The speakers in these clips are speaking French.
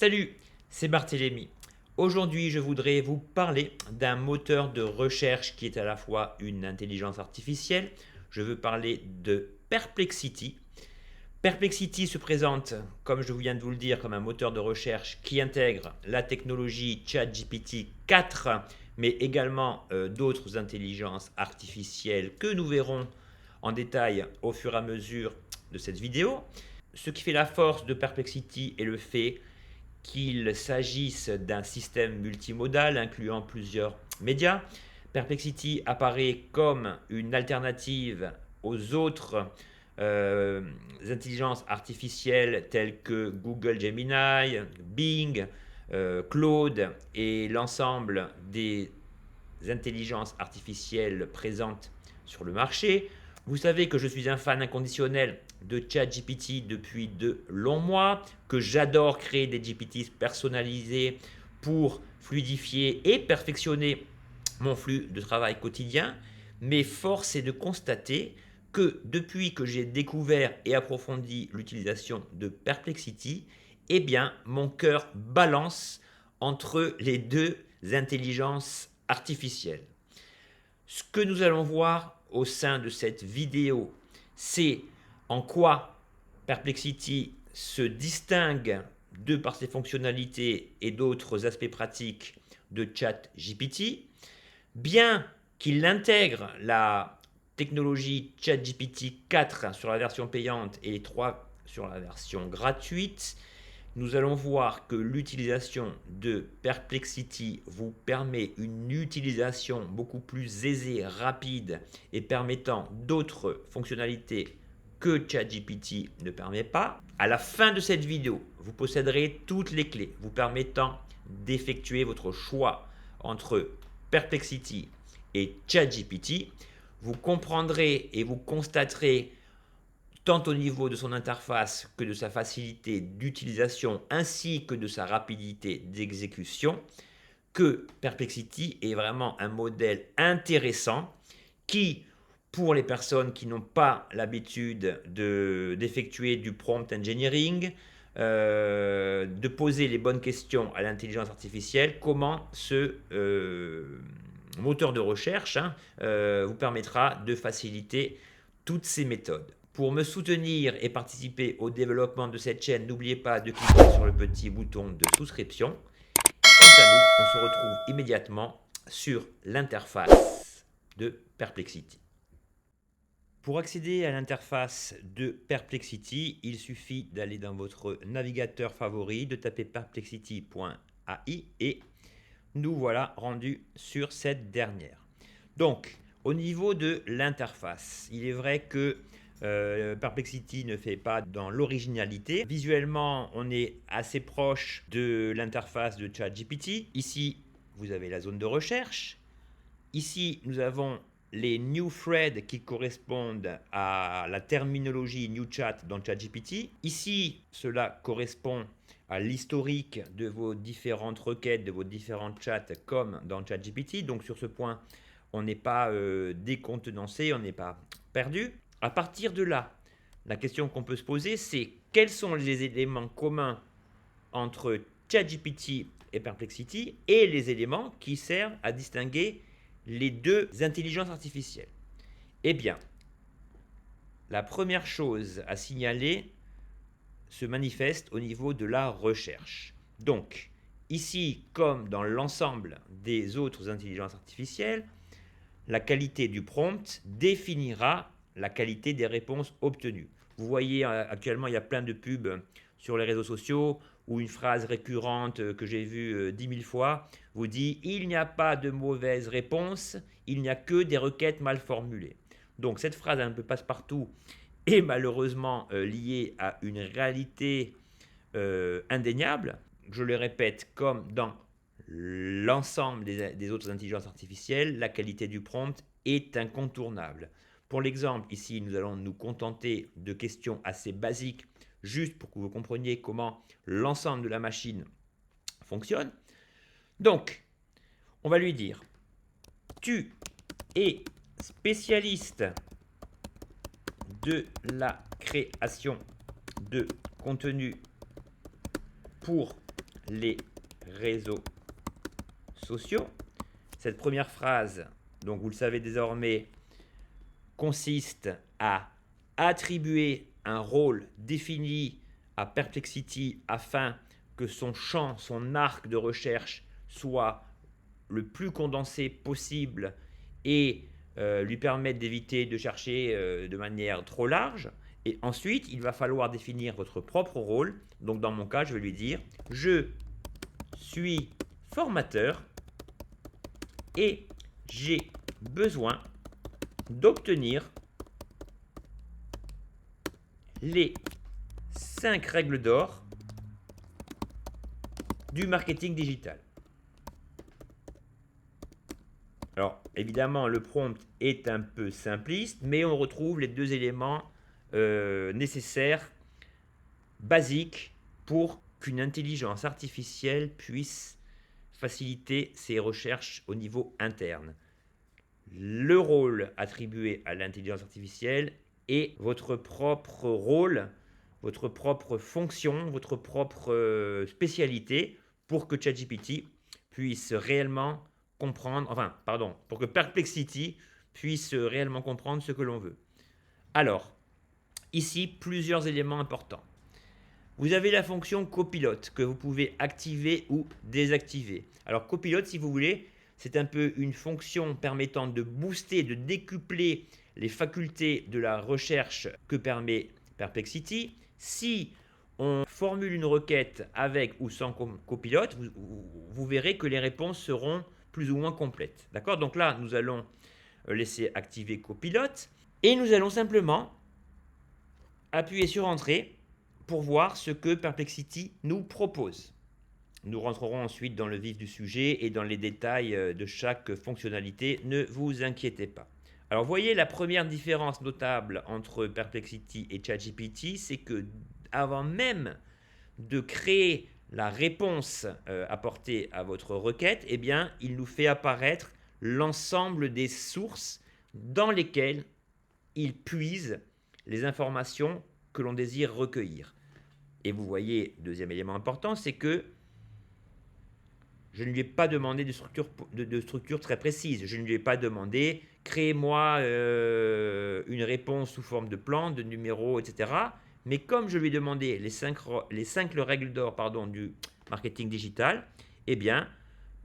Salut, c'est Barthélémy. Aujourd'hui, je voudrais vous parler d'un moteur de recherche qui est à la fois une intelligence artificielle. Je veux parler de Perplexity. Perplexity se présente, comme je viens de vous le dire, comme un moteur de recherche qui intègre la technologie ChatGPT 4, mais également d'autres intelligences artificielles que nous verrons en détail au fur et à mesure de cette vidéo. Ce qui fait la force de Perplexity est le fait qu'il s'agisse d'un système multimodal incluant plusieurs médias. Perplexity apparaît comme une alternative aux autres intelligences artificielles telles que Google Gemini, Bing, Claude et l'ensemble des intelligences artificielles présentes sur le marché. Vous savez que je suis un fan inconditionnel de ChatGPT depuis de longs mois, que j'adore créer des GPT personnalisés pour fluidifier et perfectionner mon flux de travail quotidien. Mais force est de constater que depuis que j'ai découvert et approfondi l'utilisation de Perplexity, eh bien, mon cœur balance entre les deux intelligences artificielles. Ce que nous allons voir au sein de cette vidéo, c'est en quoi Perplexity se distingue de par ses fonctionnalités et d'autres aspects pratiques de ChatGPT, bien qu'il intègre la technologie ChatGPT 4 sur la version payante et 3 sur la version gratuite. Nous allons voir que l'utilisation de Perplexity vous permet une utilisation beaucoup plus aisée, rapide et permettant d'autres fonctionnalités que ChatGPT ne permet pas. À la fin de cette vidéo, vous posséderez toutes les clés vous permettant d'effectuer votre choix entre Perplexity et ChatGPT. Vous comprendrez et vous constaterez tant au niveau de son interface que de sa facilité d'utilisation ainsi que de sa rapidité d'exécution, que Perplexity est vraiment un modèle intéressant qui, pour les personnes qui n'ont pas l'habitude d'effectuer du prompt engineering, de poser les bonnes questions à l'intelligence artificielle, comment ce moteur de recherche vous permettra de faciliter toutes ces méthodes. Pour me soutenir et participer au développement de cette chaîne, n'oubliez pas de cliquer sur le petit bouton de souscription. Quant à nous, on se retrouve immédiatement sur l'interface de Perplexity. Pour accéder à l'interface de Perplexity, il suffit d'aller dans votre navigateur favori, de taper perplexity.ai et nous voilà rendus sur cette dernière. Donc, au niveau de l'interface, il est vrai que Perplexity ne fait pas dans l'originalité. Visuellement, on est assez proche de l'interface de ChatGPT. Ici, vous avez la zone de recherche. Ici, nous avons les new threads qui correspondent à la terminologie new chat dans ChatGPT. Ici, cela correspond à l'historique de vos différentes requêtes, de vos différents chats comme dans ChatGPT. Donc sur ce point, on n'est pas décontenancé, on n'est pas perdu. À partir de là, la question qu'on peut se poser, c'est quels sont les éléments communs entre ChatGPT et Perplexity et les éléments qui servent à distinguer les deux intelligences artificielles. Eh bien, la première chose à signaler se manifeste au niveau de la recherche. Donc, ici, comme dans l'ensemble des autres intelligences artificielles, la qualité du prompt définira la qualité des réponses obtenues. Vous voyez, actuellement, il y a plein de pubs sur les réseaux sociaux où une phrase récurrente que j'ai vue 10 000 fois vous dit « Il n'y a pas de mauvaise réponse, il n'y a que des requêtes mal formulées ». Donc cette phrase un peu passe-partout est malheureusement liée à une réalité indéniable. Je le répète, comme dans l'ensemble des autres intelligences artificielles, la qualité du prompt est incontournable. Pour l'exemple, ici, nous allons nous contenter de questions assez basiques, juste pour que vous compreniez comment l'ensemble de la machine fonctionne. Donc, on va lui dire, tu es spécialiste de la création de contenu pour les réseaux sociaux. Cette première phrase, donc vous le savez désormais, consiste à attribuer un rôle défini à Perplexity afin que son champ, son arc de recherche soit le plus condensé possible et lui permettre d'éviter de chercher de manière trop large. Et ensuite, il va falloir définir votre propre rôle. Donc dans mon cas, je vais lui dire « Je suis formateur et j'ai besoin d'obtenir les 5 règles d'or du marketing digital. » Alors, évidemment, le prompt est un peu simpliste, mais on retrouve les deux éléments nécessaires, basiques, pour qu'une intelligence artificielle puisse faciliter ses recherches au niveau interne. Le rôle attribué à l'intelligence artificielle et votre propre rôle, votre propre fonction, votre propre spécialité pour que ChatGPT puisse réellement comprendre, pour que Perplexity puisse réellement comprendre ce que l'on veut. Alors, ici, plusieurs éléments importants. Vous avez la fonction copilote que vous pouvez activer ou désactiver. Alors, copilote, si vous voulez, c'est un peu une fonction permettant de booster, de décupler les facultés de la recherche que permet Perplexity. Si on formule une requête avec ou sans copilote, vous verrez que les réponses seront plus ou moins complètes. D'accord? Donc là, nous allons laisser activer copilote et nous allons simplement appuyer sur Entrée pour voir ce que Perplexity nous propose. Nous rentrerons ensuite dans le vif du sujet et dans les détails de chaque fonctionnalité, ne vous inquiétez pas. Alors, voyez la première différence notable entre Perplexity et ChatGPT, c'est que avant même de créer la réponse apportée à votre requête, eh bien, il nous fait apparaître l'ensemble des sources dans lesquelles il puise les informations que l'on désire recueillir. Et vous voyez, deuxième élément important, c'est que je ne lui ai pas demandé de structure très précise. Je ne lui ai pas demandé « créez-moi une réponse sous forme de plan, de numéro, etc. » Mais comme je lui ai demandé les 5 règles d'or du marketing digital, eh bien,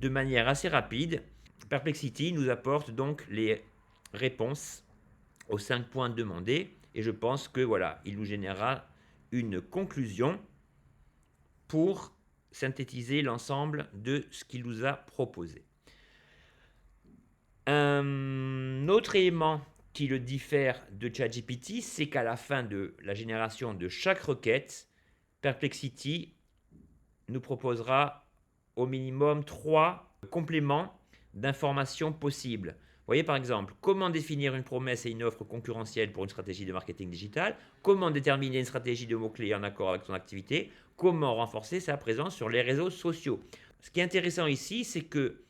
de manière assez rapide, Perplexity nous apporte donc les réponses aux 5 points demandés. Et je pense que voilà, il nous générera une conclusion pour synthétiser l'ensemble de ce qu'il nous a proposé. Un autre élément qui le diffère de ChatGPT, c'est qu'à la fin de la génération de chaque requête, Perplexity nous proposera au minimum 3 compléments d'informations possibles. Vous voyez par exemple, comment définir une promesse et une offre concurrentielle pour une stratégie de marketing digital, comment déterminer une stratégie de mots-clés en accord avec son activité, comment renforcer sa présence sur les réseaux sociaux. Ce qui est intéressant ici, c'est que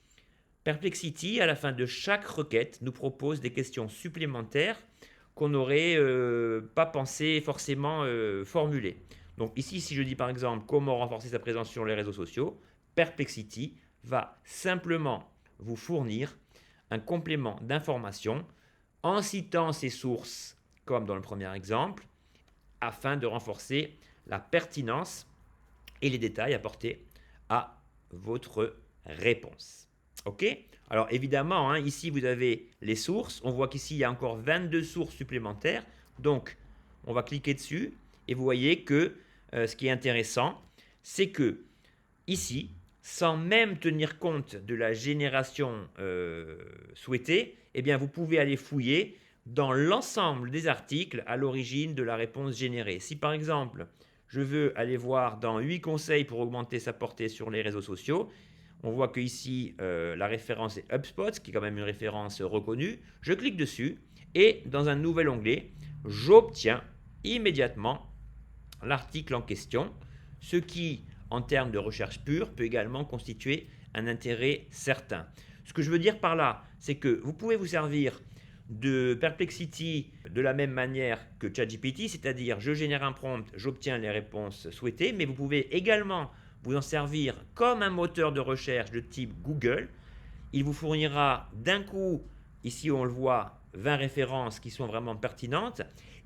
Perplexity, à la fin de chaque requête, nous propose des questions supplémentaires qu'on n'aurait pas pensé forcément formuler. Donc ici, si je dis par exemple comment renforcer sa présence sur les réseaux sociaux, Perplexity va simplement vous fournir un complément d'information en citant ses sources, comme dans le premier exemple, afin de renforcer la pertinence et les détails apportés à votre réponse. OK? Alors évidemment, ici vous avez les sources. On voit qu'ici il y a encore 22 sources supplémentaires. Donc on va cliquer dessus et vous voyez que ce qui est intéressant, c'est que ici, sans même tenir compte de la génération souhaitée, eh bien vous pouvez aller fouiller dans l'ensemble des articles à l'origine de la réponse générée. Si par exemple, je veux aller voir dans 8 conseils pour augmenter sa portée sur les réseaux sociaux, on voit qu'ici, la référence est HubSpot, qui est quand même une référence reconnue. Je clique dessus et dans un nouvel onglet, j'obtiens immédiatement l'article en question, ce qui, en termes de recherche pure, peut également constituer un intérêt certain. Ce que je veux dire par là, c'est que vous pouvez vous servir de Perplexity de la même manière que ChatGPT, c'est-à-dire je génère un prompt, j'obtiens les réponses souhaitées, mais vous pouvez également vous en servir comme un moteur de recherche de type Google. Il vous fournira d'un coup, ici on le voit, 20 références qui sont vraiment pertinentes.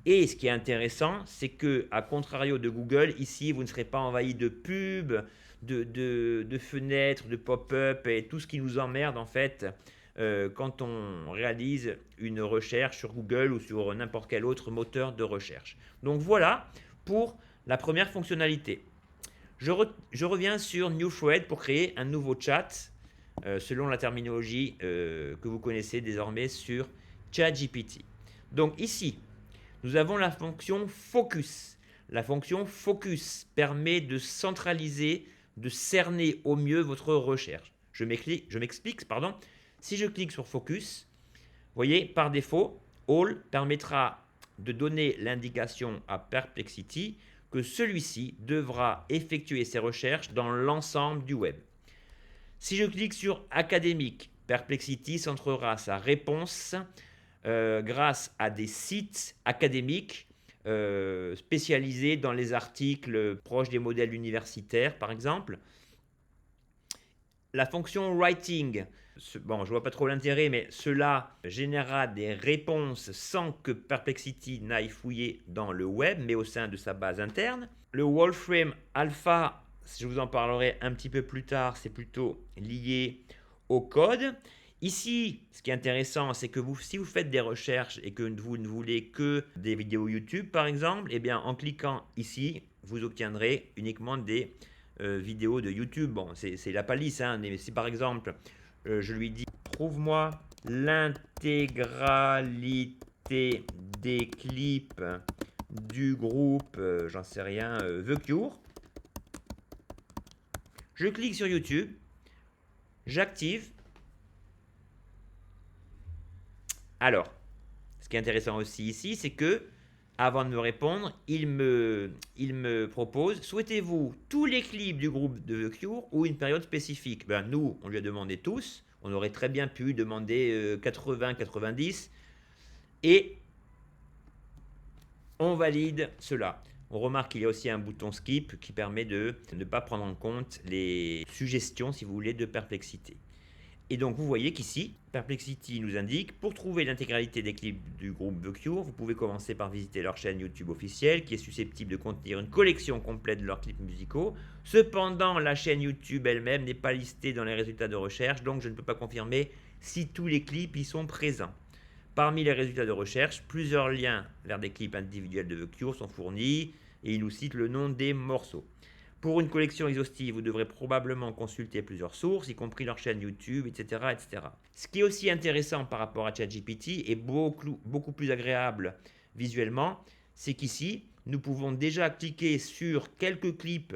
Et ce qui est intéressant, c'est que, à contrario de Google, ici, vous ne serez pas envahi de pubs, de fenêtres, de pop-up et tout ce qui nous emmerde en fait quand on réalise une recherche sur Google ou sur n'importe quel autre moteur de recherche. Donc voilà pour la première fonctionnalité. Je reviens sur NewThread pour créer un nouveau chat selon la terminologie que vous connaissez désormais sur ChatGPT. Donc ici, nous avons la fonction Focus. La fonction Focus permet de centraliser, de cerner au mieux votre recherche. Je m'explique, pardon. Si je clique sur Focus, vous voyez, par défaut, All permettra de donner l'indication à Perplexity que celui-ci devra effectuer ses recherches dans l'ensemble du web. Si je clique sur Académique, Perplexity centrera sa réponse grâce à des sites académiques spécialisés dans les articles proches des modèles universitaires, par exemple. La fonction Writing, bon, je vois pas trop l'intérêt, mais cela générera des réponses sans que Perplexity n'aille fouiller dans le web, mais au sein de sa base interne. Le Wolfram Alpha, je vous en parlerai un petit peu plus tard, c'est plutôt lié au code. Ici, ce qui est intéressant, c'est que si vous faites des recherches et que vous ne voulez que des vidéos YouTube, par exemple, eh bien, en cliquant ici, vous obtiendrez uniquement des vidéos de YouTube. Bon, c'est la palisse, hein, mais si par exemple, je lui dis « Trouve-moi l'intégralité des clips du groupe, j'en sais rien, The Cure », je clique sur YouTube, j'active. Alors, ce qui est intéressant aussi ici, c'est que, avant de me répondre, il me propose, souhaitez-vous tous les clips du groupe de The Cure ou une période spécifique? Ben, nous, on lui a demandé tous, on aurait très bien pu demander 80-90, et on valide cela. On remarque qu'il y a aussi un bouton skip qui permet de ne pas prendre en compte les suggestions, si vous voulez, de Perplexity. Et donc vous voyez qu'ici, Perplexity nous indique, pour trouver l'intégralité des clips du groupe The Cure, vous pouvez commencer par visiter leur chaîne YouTube officielle, qui est susceptible de contenir une collection complète de leurs clips musicaux. Cependant, la chaîne YouTube elle-même n'est pas listée dans les résultats de recherche, donc je ne peux pas confirmer si tous les clips y sont présents. Parmi les résultats de recherche, plusieurs liens vers des clips individuels de The Cure sont fournis, et il nous cite le nom des morceaux. Pour une collection exhaustive, vous devrez probablement consulter plusieurs sources, y compris leur chaîne YouTube, etc., etc. Ce qui est aussi intéressant par rapport à ChatGPT et beaucoup plus agréable visuellement, c'est qu'ici, nous pouvons déjà cliquer sur quelques clips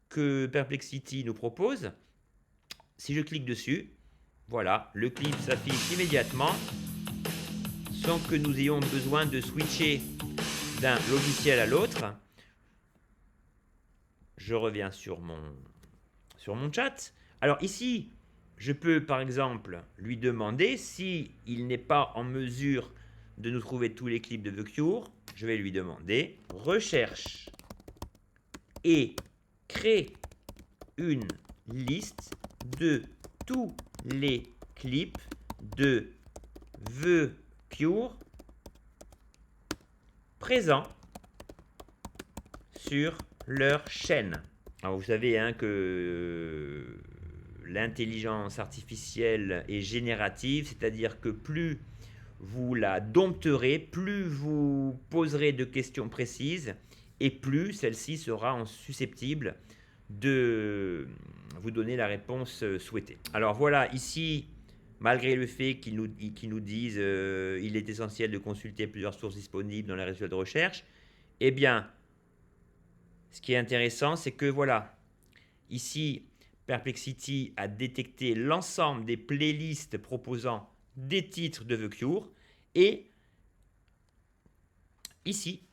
que Perplexity nous propose. Si je clique dessus, voilà, le clip s'affiche immédiatement sans que nous ayons besoin de switcher d'un logiciel à l'autre. Je reviens sur mon chat. Alors ici, je peux par exemple lui demander si il n'est pas en mesure de nous trouver tous les clips de The Cure. Je vais lui demander recherche et crée une liste de tous les clips de The Cure présents sur leur chaîne. Alors vous savez hein, que l'intelligence artificielle est générative, c'est-à-dire que plus vous la dompterez, plus vous poserez de questions précises et plus celle-ci sera susceptible de vous donner la réponse souhaitée. Alors voilà, ici, malgré le fait qu'ils nous disent il est essentiel de consulter plusieurs sources disponibles dans les résultats de recherche, eh bien, ce qui est intéressant, c'est que voilà, ici, Perplexity a détecté l'ensemble des playlists proposant des titres de The Cure et ici,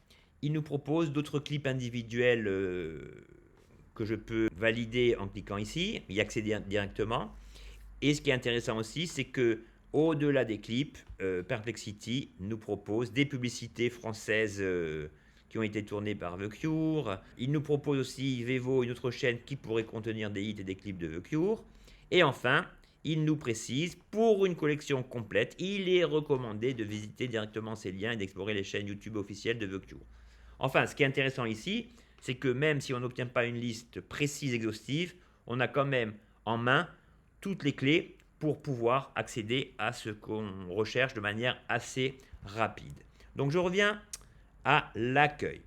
il nous propose d'autres clips individuels que je peux valider en cliquant ici, y accéder directement. Et ce qui est intéressant aussi, c'est que au-delà des clips, Perplexity nous propose des publicités françaises qui ont été tournés par The Cure. Il nous propose aussi Vevo, une autre chaîne qui pourrait contenir des hits et des clips de The Cure. Et enfin, il nous précise, pour une collection complète, il est recommandé de visiter directement ces liens et d'explorer les chaînes YouTube officielles de The Cure. Enfin, ce qui est intéressant ici, c'est que même si on n'obtient pas une liste précise, exhaustive, on a quand même en main toutes les clés pour pouvoir accéder à ce qu'on recherche de manière assez rapide. Donc je reviens à l'accueil.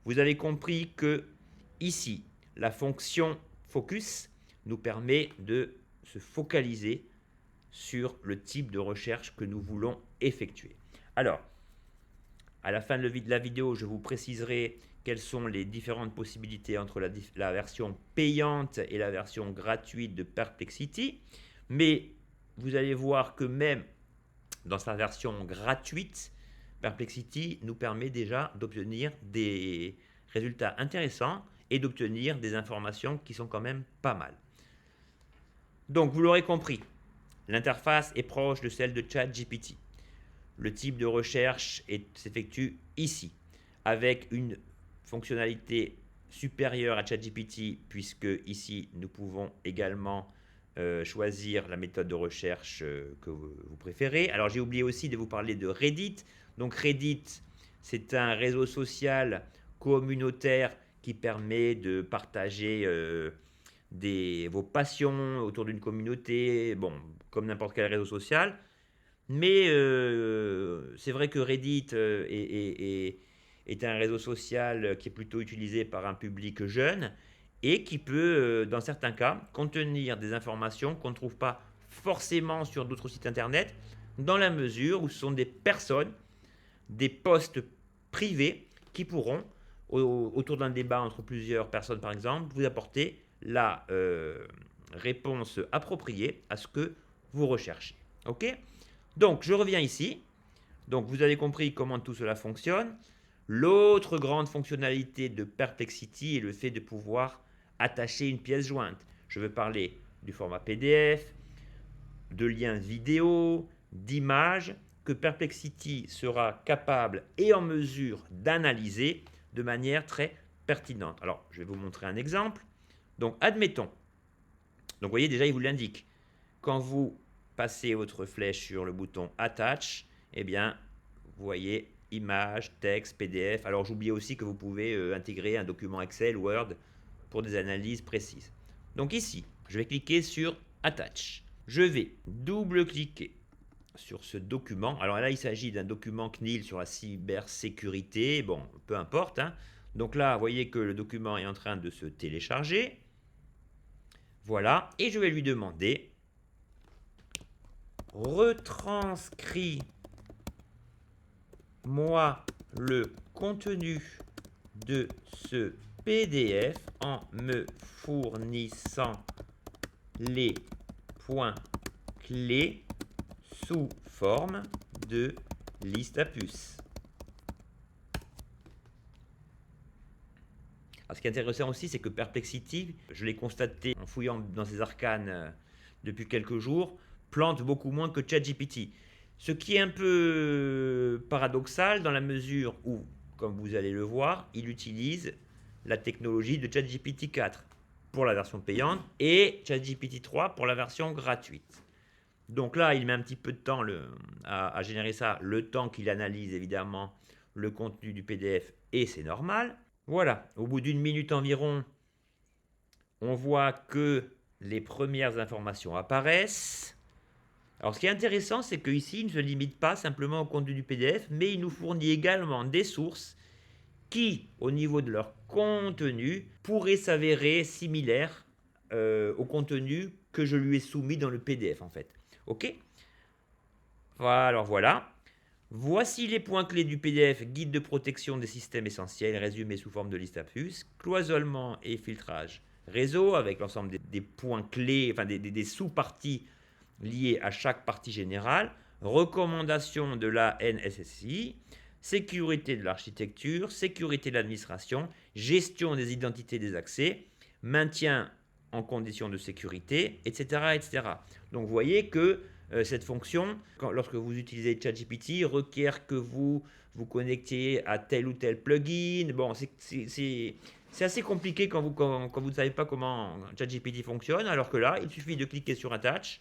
Vous avez compris que ici, la fonction focus nous permet de se focaliser sur le type de recherche que nous voulons effectuer. Alors, à la fin de la vidéo, je vous préciserai quelles sont les différentes possibilités entre la version payante et la version gratuite de Perplexity. Mais vous allez voir que même dans sa version gratuite, Perplexity nous permet déjà d'obtenir des résultats intéressants et d'obtenir des informations qui sont quand même pas mal. Donc vous l'aurez compris, l'interface est proche de celle de ChatGPT. Le type de recherche s'effectue ici, avec une fonctionnalité supérieure à ChatGPT, puisque ici nous pouvons également choisir la méthode de recherche que vous préférez. Alors j'ai oublié aussi de vous parler de Reddit. Donc Reddit, c'est un réseau social communautaire qui permet de partager vos passions autour d'une communauté, bon, comme n'importe quel réseau social. Mais c'est vrai que Reddit est un réseau social qui est plutôt utilisé par un public jeune et qui peut, dans certains cas, contenir des informations qu'on ne trouve pas forcément sur d'autres sites internet, dans la mesure où ce sont des personnes, des posts privés qui pourront, autour d'un débat entre plusieurs personnes par exemple, vous apporter la réponse appropriée à ce que vous recherchez. Ok ? Donc, je reviens ici. Donc, vous avez compris comment tout cela fonctionne. L'autre grande fonctionnalité de Perplexity est le fait de pouvoir attacher une pièce jointe. Je veux parler du format PDF, de liens vidéo, d'images que Perplexity sera capable et en mesure d'analyser de manière très pertinente. Alors, je vais vous montrer un exemple. Donc, admettons. Donc, vous voyez, déjà, il vous l'indique. Quand vous passez votre flèche sur le bouton Attach, eh bien, vous voyez image, texte, PDF. Alors, j'oubliais aussi que vous pouvez intégrer un document Excel, Word pour des analyses précises. Donc ici, je vais cliquer sur Attach. Je vais double-cliquer sur ce document. Alors là, il s'agit d'un document CNIL sur la cybersécurité. Bon, peu importe. Hein. Donc là, vous voyez que le document est en train de se télécharger. Voilà. Et je vais lui demander retranscris-moi le contenu de ce PDF en me fournissant les points clés sous forme de liste à puces. Alors, ce qui est intéressant aussi, c'est que Perplexity, je l'ai constaté en fouillant dans ses arcanes depuis quelques jours, plante beaucoup moins que ChatGPT. Ce qui est un peu paradoxal dans la mesure où, comme vous allez le voir, il utilise la technologie de ChatGPT 4 pour la version payante et ChatGPT 3 pour la version gratuite. Donc là, il met un petit peu de temps à générer ça, le temps qu'il analyse évidemment le contenu du PDF et c'est normal. Voilà, au bout d'une minute environ, on voit que les premières informations apparaissent. Alors ce qui est intéressant, c'est qu'ici, il ne se limite pas simplement au contenu du PDF, mais il nous fournit également des sources qui, au niveau de leur contenu, pourraient s'avérer similaires au contenu que je lui ai soumis dans le PDF en fait. Ok ? Alors voilà. Voici les points clés du PDF, guide de protection des systèmes essentiels, résumé sous forme de liste à puces, cloisonnement et filtrage réseau, avec l'ensemble des points clés, enfin des sous-parties liées à chaque partie générale, recommandation de la NSSI, sécurité de l'architecture, sécurité de l'administration, gestion des identités des accès, maintien en conditions de sécurité, etc. etc. Donc vous voyez que cette fonction, lorsque vous utilisez ChatGPT, requiert que vous vous connectiez à tel ou tel plugin. Bon, c'est assez compliqué quand vous ne savez pas comment ChatGPT fonctionne, alors que là, il suffit de cliquer sur Attach,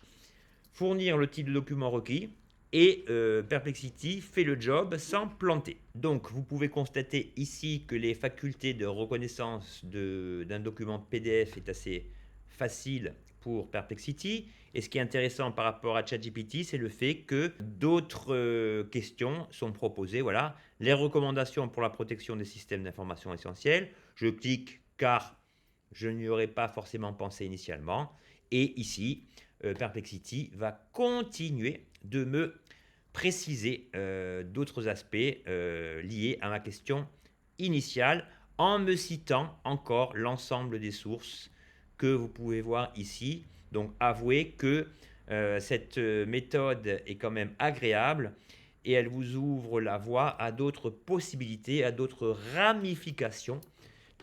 fournir le type de document requis, et Perplexity fait le job sans planter. Donc vous pouvez constater ici que les facultés de reconnaissance d'un document PDF est assez facile pour Perplexity. Et ce qui est intéressant par rapport à ChatGPT, c'est le fait que d'autres questions sont proposées. Voilà, les recommandations pour la protection des systèmes d'information essentiels. Je clique car je n'y aurais pas forcément pensé initialement. Et ici, Perplexity va continuer de me préciser d'autres aspects liés à ma question initiale en me citant encore l'ensemble des sources que vous pouvez voir ici. Donc avouez que cette méthode est quand même agréable et elle vous ouvre la voie à d'autres possibilités, à d'autres ramifications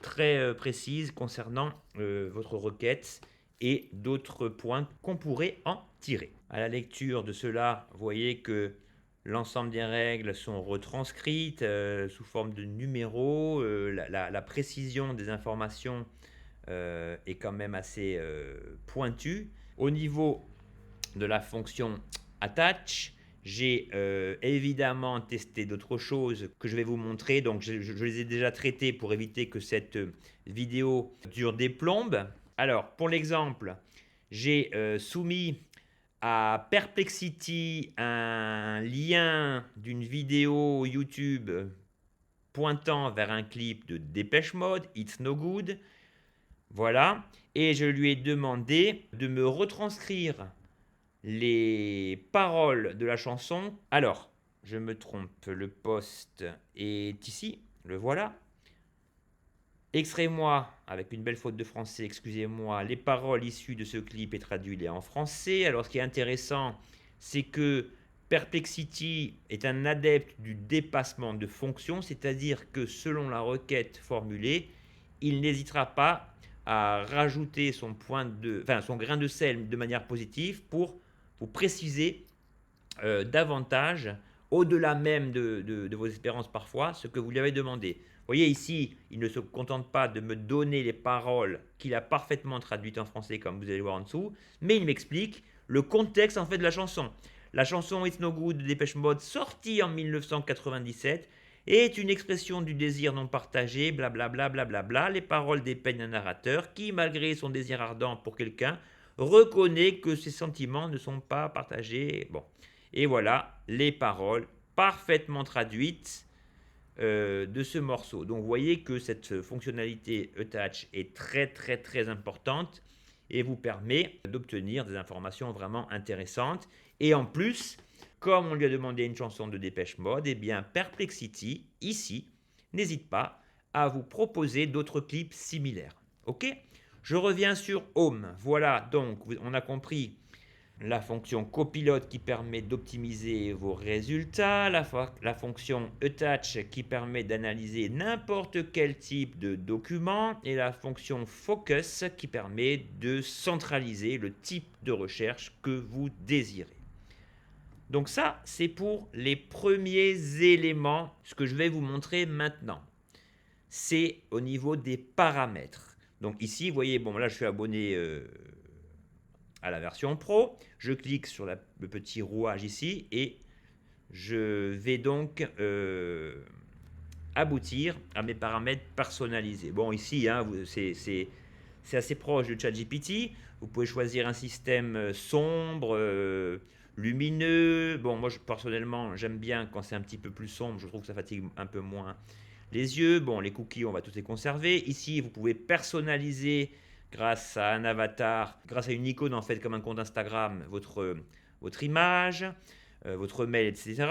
très précises concernant votre requête et d'autres points qu'on pourrait en tirer. À la lecture de cela, vous voyez que l'ensemble des règles sont retranscrites sous forme de numéros. La précision des informations est quand même assez pointue. Au niveau de la fonction attach, j'ai évidemment testé d'autres choses que je vais vous montrer. Donc je les ai déjà traitées pour éviter que cette vidéo dure des plombes. Alors pour l'exemple, j'ai soumis à Perplexity un lien d'une vidéo YouTube pointant vers un clip de Dépêche Mode, It's No Good. Voilà. Et je lui ai demandé de me retranscrire les paroles de la chanson. Alors, je me trompe, le post est ici, le voilà. Extrait-moi, avec une belle faute de français, excusez-moi, les paroles issues de ce clip et traduis-les en français. Alors, ce qui est intéressant, c'est que Perplexity est un adepte du dépassement de fonction, c'est-à-dire que selon la requête formulée, il n'hésitera pas à rajouter son grain de sel de manière positive pour vous préciser davantage, au-delà même de vos espérances parfois, ce que vous lui avez demandé. Vous voyez ici, il ne se contente pas de me donner les paroles qu'il a parfaitement traduites en français, comme vous allez voir en dessous, mais il m'explique le contexte en fait de la chanson. La chanson It's No Good de Dépêche Mode, sortie en 1997, est une expression du désir non partagé, blablabla, blablabla. Les paroles dépeignent un narrateur qui, malgré son désir ardent pour quelqu'un, reconnaît que ses sentiments ne sont pas partagés. Bon. Et voilà les paroles parfaitement traduites de ce morceau. Donc vous voyez que cette fonctionnalité attach est très très très importante et vous permet d'obtenir des informations vraiment intéressantes. Et en plus, comme on lui a demandé une chanson de Dépêche Mode, eh bien Perplexity, ici, n'hésite pas à vous proposer d'autres clips similaires. Ok ? Je reviens sur Home. Voilà, donc on a compris la fonction copilote qui permet d'optimiser vos résultats, la fonction attach qui permet d'analyser n'importe quel type de document et la fonction focus qui permet de centraliser le type de recherche que vous désirez. Donc ça, c'est pour les premiers éléments. Ce que je vais vous montrer maintenant, c'est au niveau des paramètres. Donc ici, vous voyez, bon là je suis abonné à la version Pro. Je clique sur le petit rouage ici et je vais donc aboutir à mes paramètres personnalisés. Bon, ici, hein, c'est assez proche de ChatGPT. Vous pouvez choisir un système sombre, lumineux. Bon, moi, personnellement, j'aime bien quand c'est un petit peu plus sombre. Je trouve que ça fatigue un peu moins les yeux. Bon, les cookies, on va tous les conserver. Ici, vous pouvez personnaliser grâce à un avatar, grâce à une icône en fait comme un compte Instagram, votre image, votre mail, etc.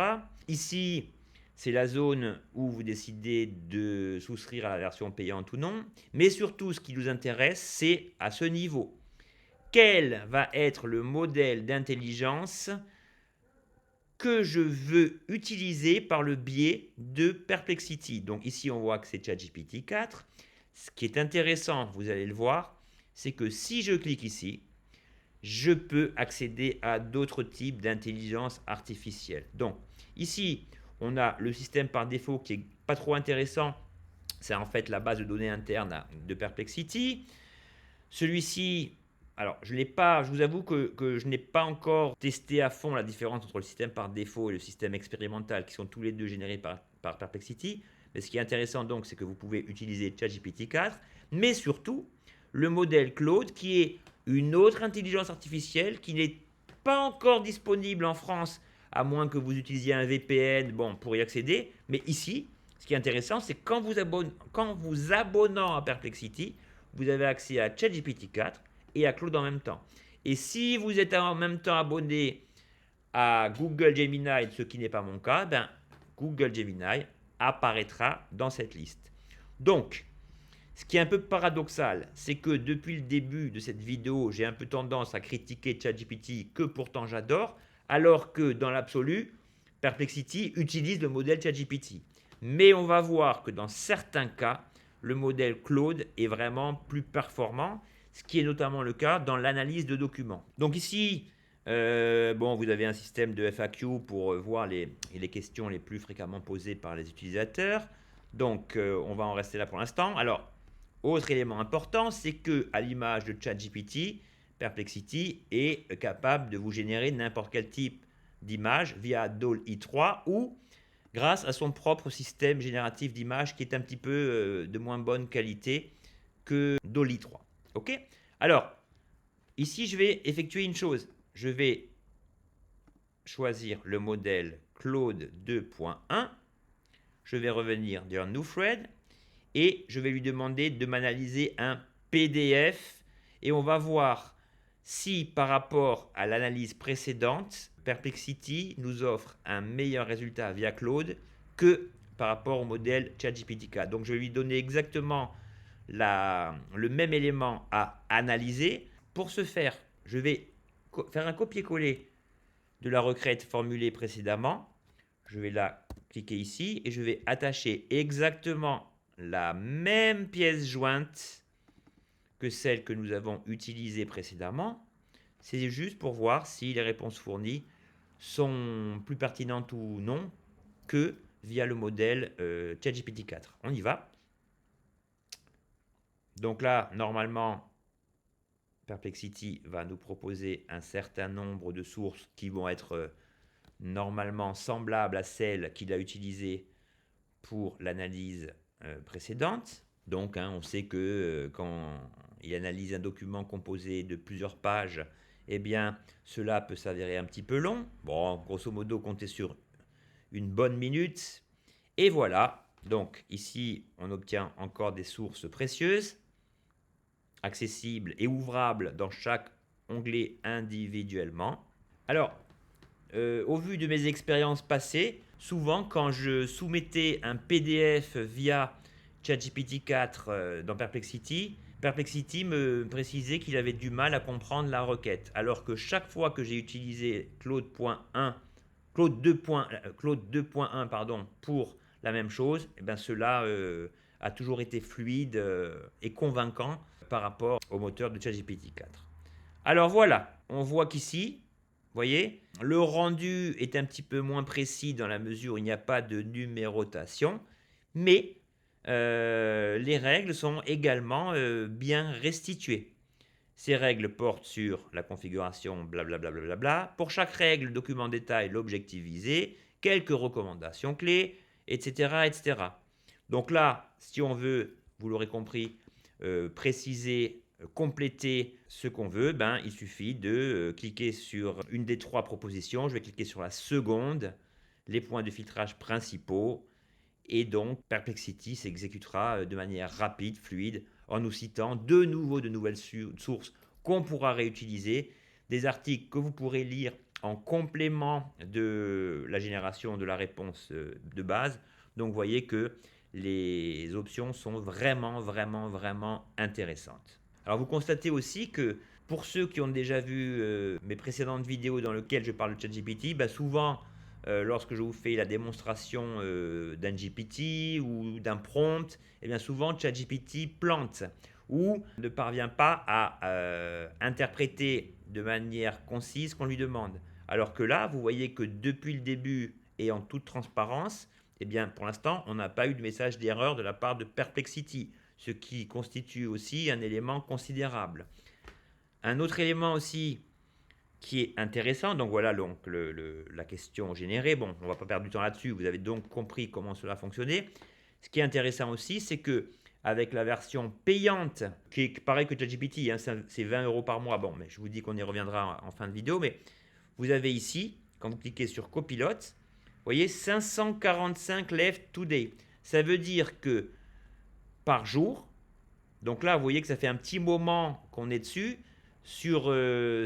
Ici, c'est la zone où vous décidez de souscrire à la version payante ou non. Mais surtout, ce qui nous intéresse, c'est à ce niveau. Quel va être le modèle d'intelligence que je veux utiliser par le biais de Perplexity. Donc ici, on voit que c'est ChatGPT 4. Ce qui est intéressant, vous allez le voir, c'est que si je clique ici, je peux accéder à d'autres types d'intelligence artificielle. Donc, ici, on a le système par défaut qui est pas trop intéressant. C'est en fait la base de données interne de Perplexity. Celui-ci, alors je vous avoue que je n'ai pas encore testé à fond la différence entre le système par défaut et le système expérimental qui sont tous les deux générés par Perplexity. Mais ce qui est intéressant donc, c'est que vous pouvez utiliser ChatGPT 4, mais surtout le modèle Claude qui est une autre intelligence artificielle qui n'est pas encore disponible en France, à moins que vous utilisiez un VPN pour y accéder. Mais ici, ce qui est intéressant, c'est quand vous abonnant à Perplexity, vous avez accès à ChatGPT 4 et à Claude en même temps. Et si vous êtes en même temps abonné à Google Gemini, ce qui n'est pas mon cas, Google Gemini apparaîtra dans cette liste. Donc, ce qui est un peu paradoxal, c'est que depuis le début de cette vidéo, j'ai un peu tendance à critiquer ChatGPT, que pourtant j'adore, alors que dans l'absolu, Perplexity utilise le modèle ChatGPT. Mais on va voir que dans certains cas, le modèle Claude est vraiment plus performant, ce qui est notamment le cas dans l'analyse de documents. Donc ici, vous avez un système de FAQ pour voir les questions les plus fréquemment posées par les utilisateurs. Donc, on va en rester là pour l'instant. Alors, autre élément important, c'est que à l'image de ChatGPT, Perplexity est capable de vous générer n'importe quel type d'image via DALL-E 3 ou grâce à son propre système génératif d'images qui est un petit peu de moins bonne qualité que DALL-E 3. Ok ? Alors, ici, je vais effectuer une chose. Je vais choisir le modèle Claude 2.1. Je vais revenir dans New Thread et je vais lui demander de m'analyser un PDF et on va voir si par rapport à l'analyse précédente, Perplexity nous offre un meilleur résultat via Claude que par rapport au modèle ChatGPT-4. Donc je vais lui donner exactement le même élément à analyser. Pour ce faire, je vais faire un copier-coller de la requête formulée précédemment. Je vais la cliquer ici et je vais attacher exactement la même pièce jointe que celle que nous avons utilisée précédemment. C'est juste pour voir si les réponses fournies sont plus pertinentes ou non que via le modèle ChatGPT 4. On y va. Donc là, normalement, Perplexity va nous proposer un certain nombre de sources qui vont être normalement semblables à celles qu'il a utilisées pour l'analyse précédente. Donc, on sait que quand il analyse un document composé de plusieurs pages, eh bien, cela peut s'avérer un petit peu long. Bon, grosso modo, comptez sur une bonne minute. Et voilà. Donc, ici, on obtient encore des sources précieuses, accessibles et ouvrables dans chaque onglet individuellement. Alors, au vu de mes expériences passées, souvent quand je soumettais un PDF via ChatGPT 4 dans Perplexity, Perplexity me précisait qu'il avait du mal à comprendre la requête. Alors que chaque fois que j'ai utilisé Claude 2.1 pour la même chose, cela a toujours été fluide et convaincant par rapport au moteur de ChatGPT 4. Alors voilà, on voit qu'ici, vous voyez, le rendu est un petit peu moins précis dans la mesure où il n'y a pas de numérotation, mais les règles sont également bien restituées. Ces règles portent sur la configuration blablabla. Pour chaque règle, le document détaille l'objectif visé, quelques recommandations clés, etc., etc. Donc là, si on veut, vous l'aurez compris, préciser, compléter ce qu'on veut, il suffit de cliquer sur une des trois propositions. Je vais cliquer sur la seconde, les points de filtrage principaux, et donc Perplexity s'exécutera de manière rapide, fluide, en nous citant de nouvelles sources qu'on pourra réutiliser, des articles que vous pourrez lire en complément de la génération de la réponse de base. Donc vous voyez que les options sont vraiment intéressantes. Alors vous constatez aussi que pour ceux qui ont déjà vu mes précédentes vidéos dans lesquelles je parle de ChatGPT, souvent lorsque je vous fais la démonstration d'un GPT ou d'un prompt, souvent ChatGPT plante ou ne parvient pas à interpréter de manière concise ce qu'on lui demande. Alors que là, vous voyez que depuis le début et en toute transparence, eh bien, pour l'instant, on n'a pas eu de message d'erreur de la part de Perplexity, ce qui constitue aussi un élément considérable. Un autre élément aussi qui est intéressant, donc voilà donc la question générée, bon, on ne va pas perdre du temps là-dessus, vous avez donc compris comment cela fonctionnait. Ce qui est intéressant aussi, c'est que avec la version payante, qui est pareil que ChatGPT, hein, c'est 20 € par mois, bon, mais je vous dis qu'on y reviendra en fin de vidéo, mais vous avez ici, quand vous cliquez sur Copilot, vous voyez 545 left today. Ça veut dire que par jour, donc là, vous voyez que ça fait un petit moment qu'on est dessus, sur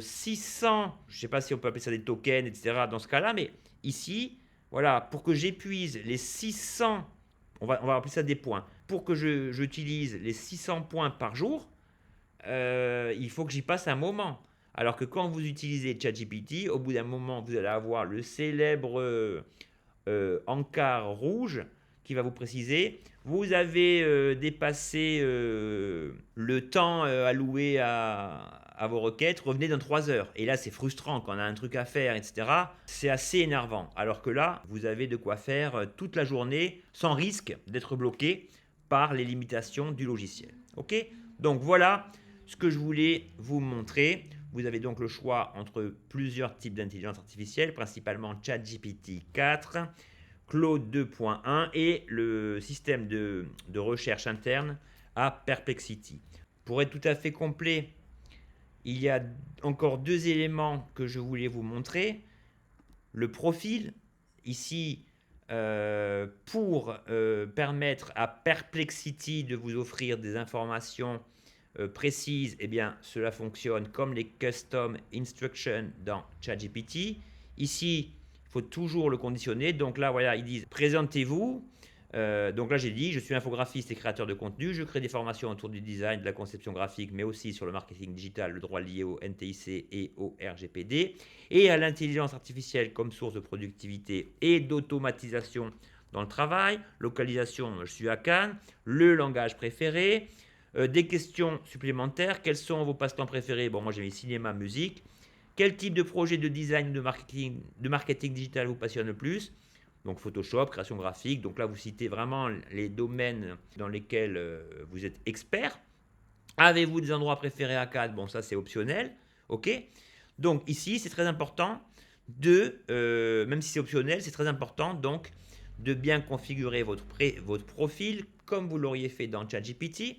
600, je ne sais pas si on peut appeler ça des tokens, etc. dans ce cas-là, mais ici, voilà, pour que j'épuise les 600, on va appeler ça des points, pour que j'utilise les 600 points par jour, il faut que j'y passe un moment. Alors que quand vous utilisez ChatGPT, au bout d'un moment, vous allez avoir le célèbre encart rouge qui va vous préciser vous avez dépassé le temps alloué à vos requêtes, revenez dans 3 heures. Et là, c'est frustrant quand on a un truc à faire, etc. C'est assez énervant. Alors que là, vous avez de quoi faire toute la journée sans risque d'être bloqué par les limitations du logiciel. Ok? Donc voilà ce que je voulais vous montrer. Vous avez donc le choix entre plusieurs types d'intelligence artificielle, principalement ChatGPT 4, Claude 2.1 et le système de recherche interne à Perplexity. Pour être tout à fait complet, il y a encore 2 éléments que je voulais vous montrer. Le profil, ici, pour permettre à Perplexity de vous offrir des informations précises, eh bien, cela fonctionne comme les Custom Instructions dans ChatGPT. Ici, il faut toujours le conditionner. Donc là, voilà, ils disent présentez-vous. Donc là, j'ai dit, je suis infographiste et créateur de contenu. Je crée des formations autour du design, de la conception graphique, mais aussi sur le marketing digital, le droit lié au NTIC et au RGPD, et à l'intelligence artificielle comme source de productivité et d'automatisation dans le travail. Localisation, je suis à Cannes. Le langage préféré. Des questions supplémentaires. Quels sont vos passe-temps préférés? Bon, moi, j'ai mis cinéma, musique. Quel type de projet de design, de marketing digital vous passionne le plus? Donc Photoshop, création graphique. Donc là, vous citez vraiment les domaines dans lesquels vous êtes expert. Avez-vous des endroits préférés à Cannes? Bon, ça, c'est optionnel. OK? Donc ici, c'est très important même si c'est optionnel, c'est très important donc de bien configurer votre profil comme vous l'auriez fait dans ChatGPT.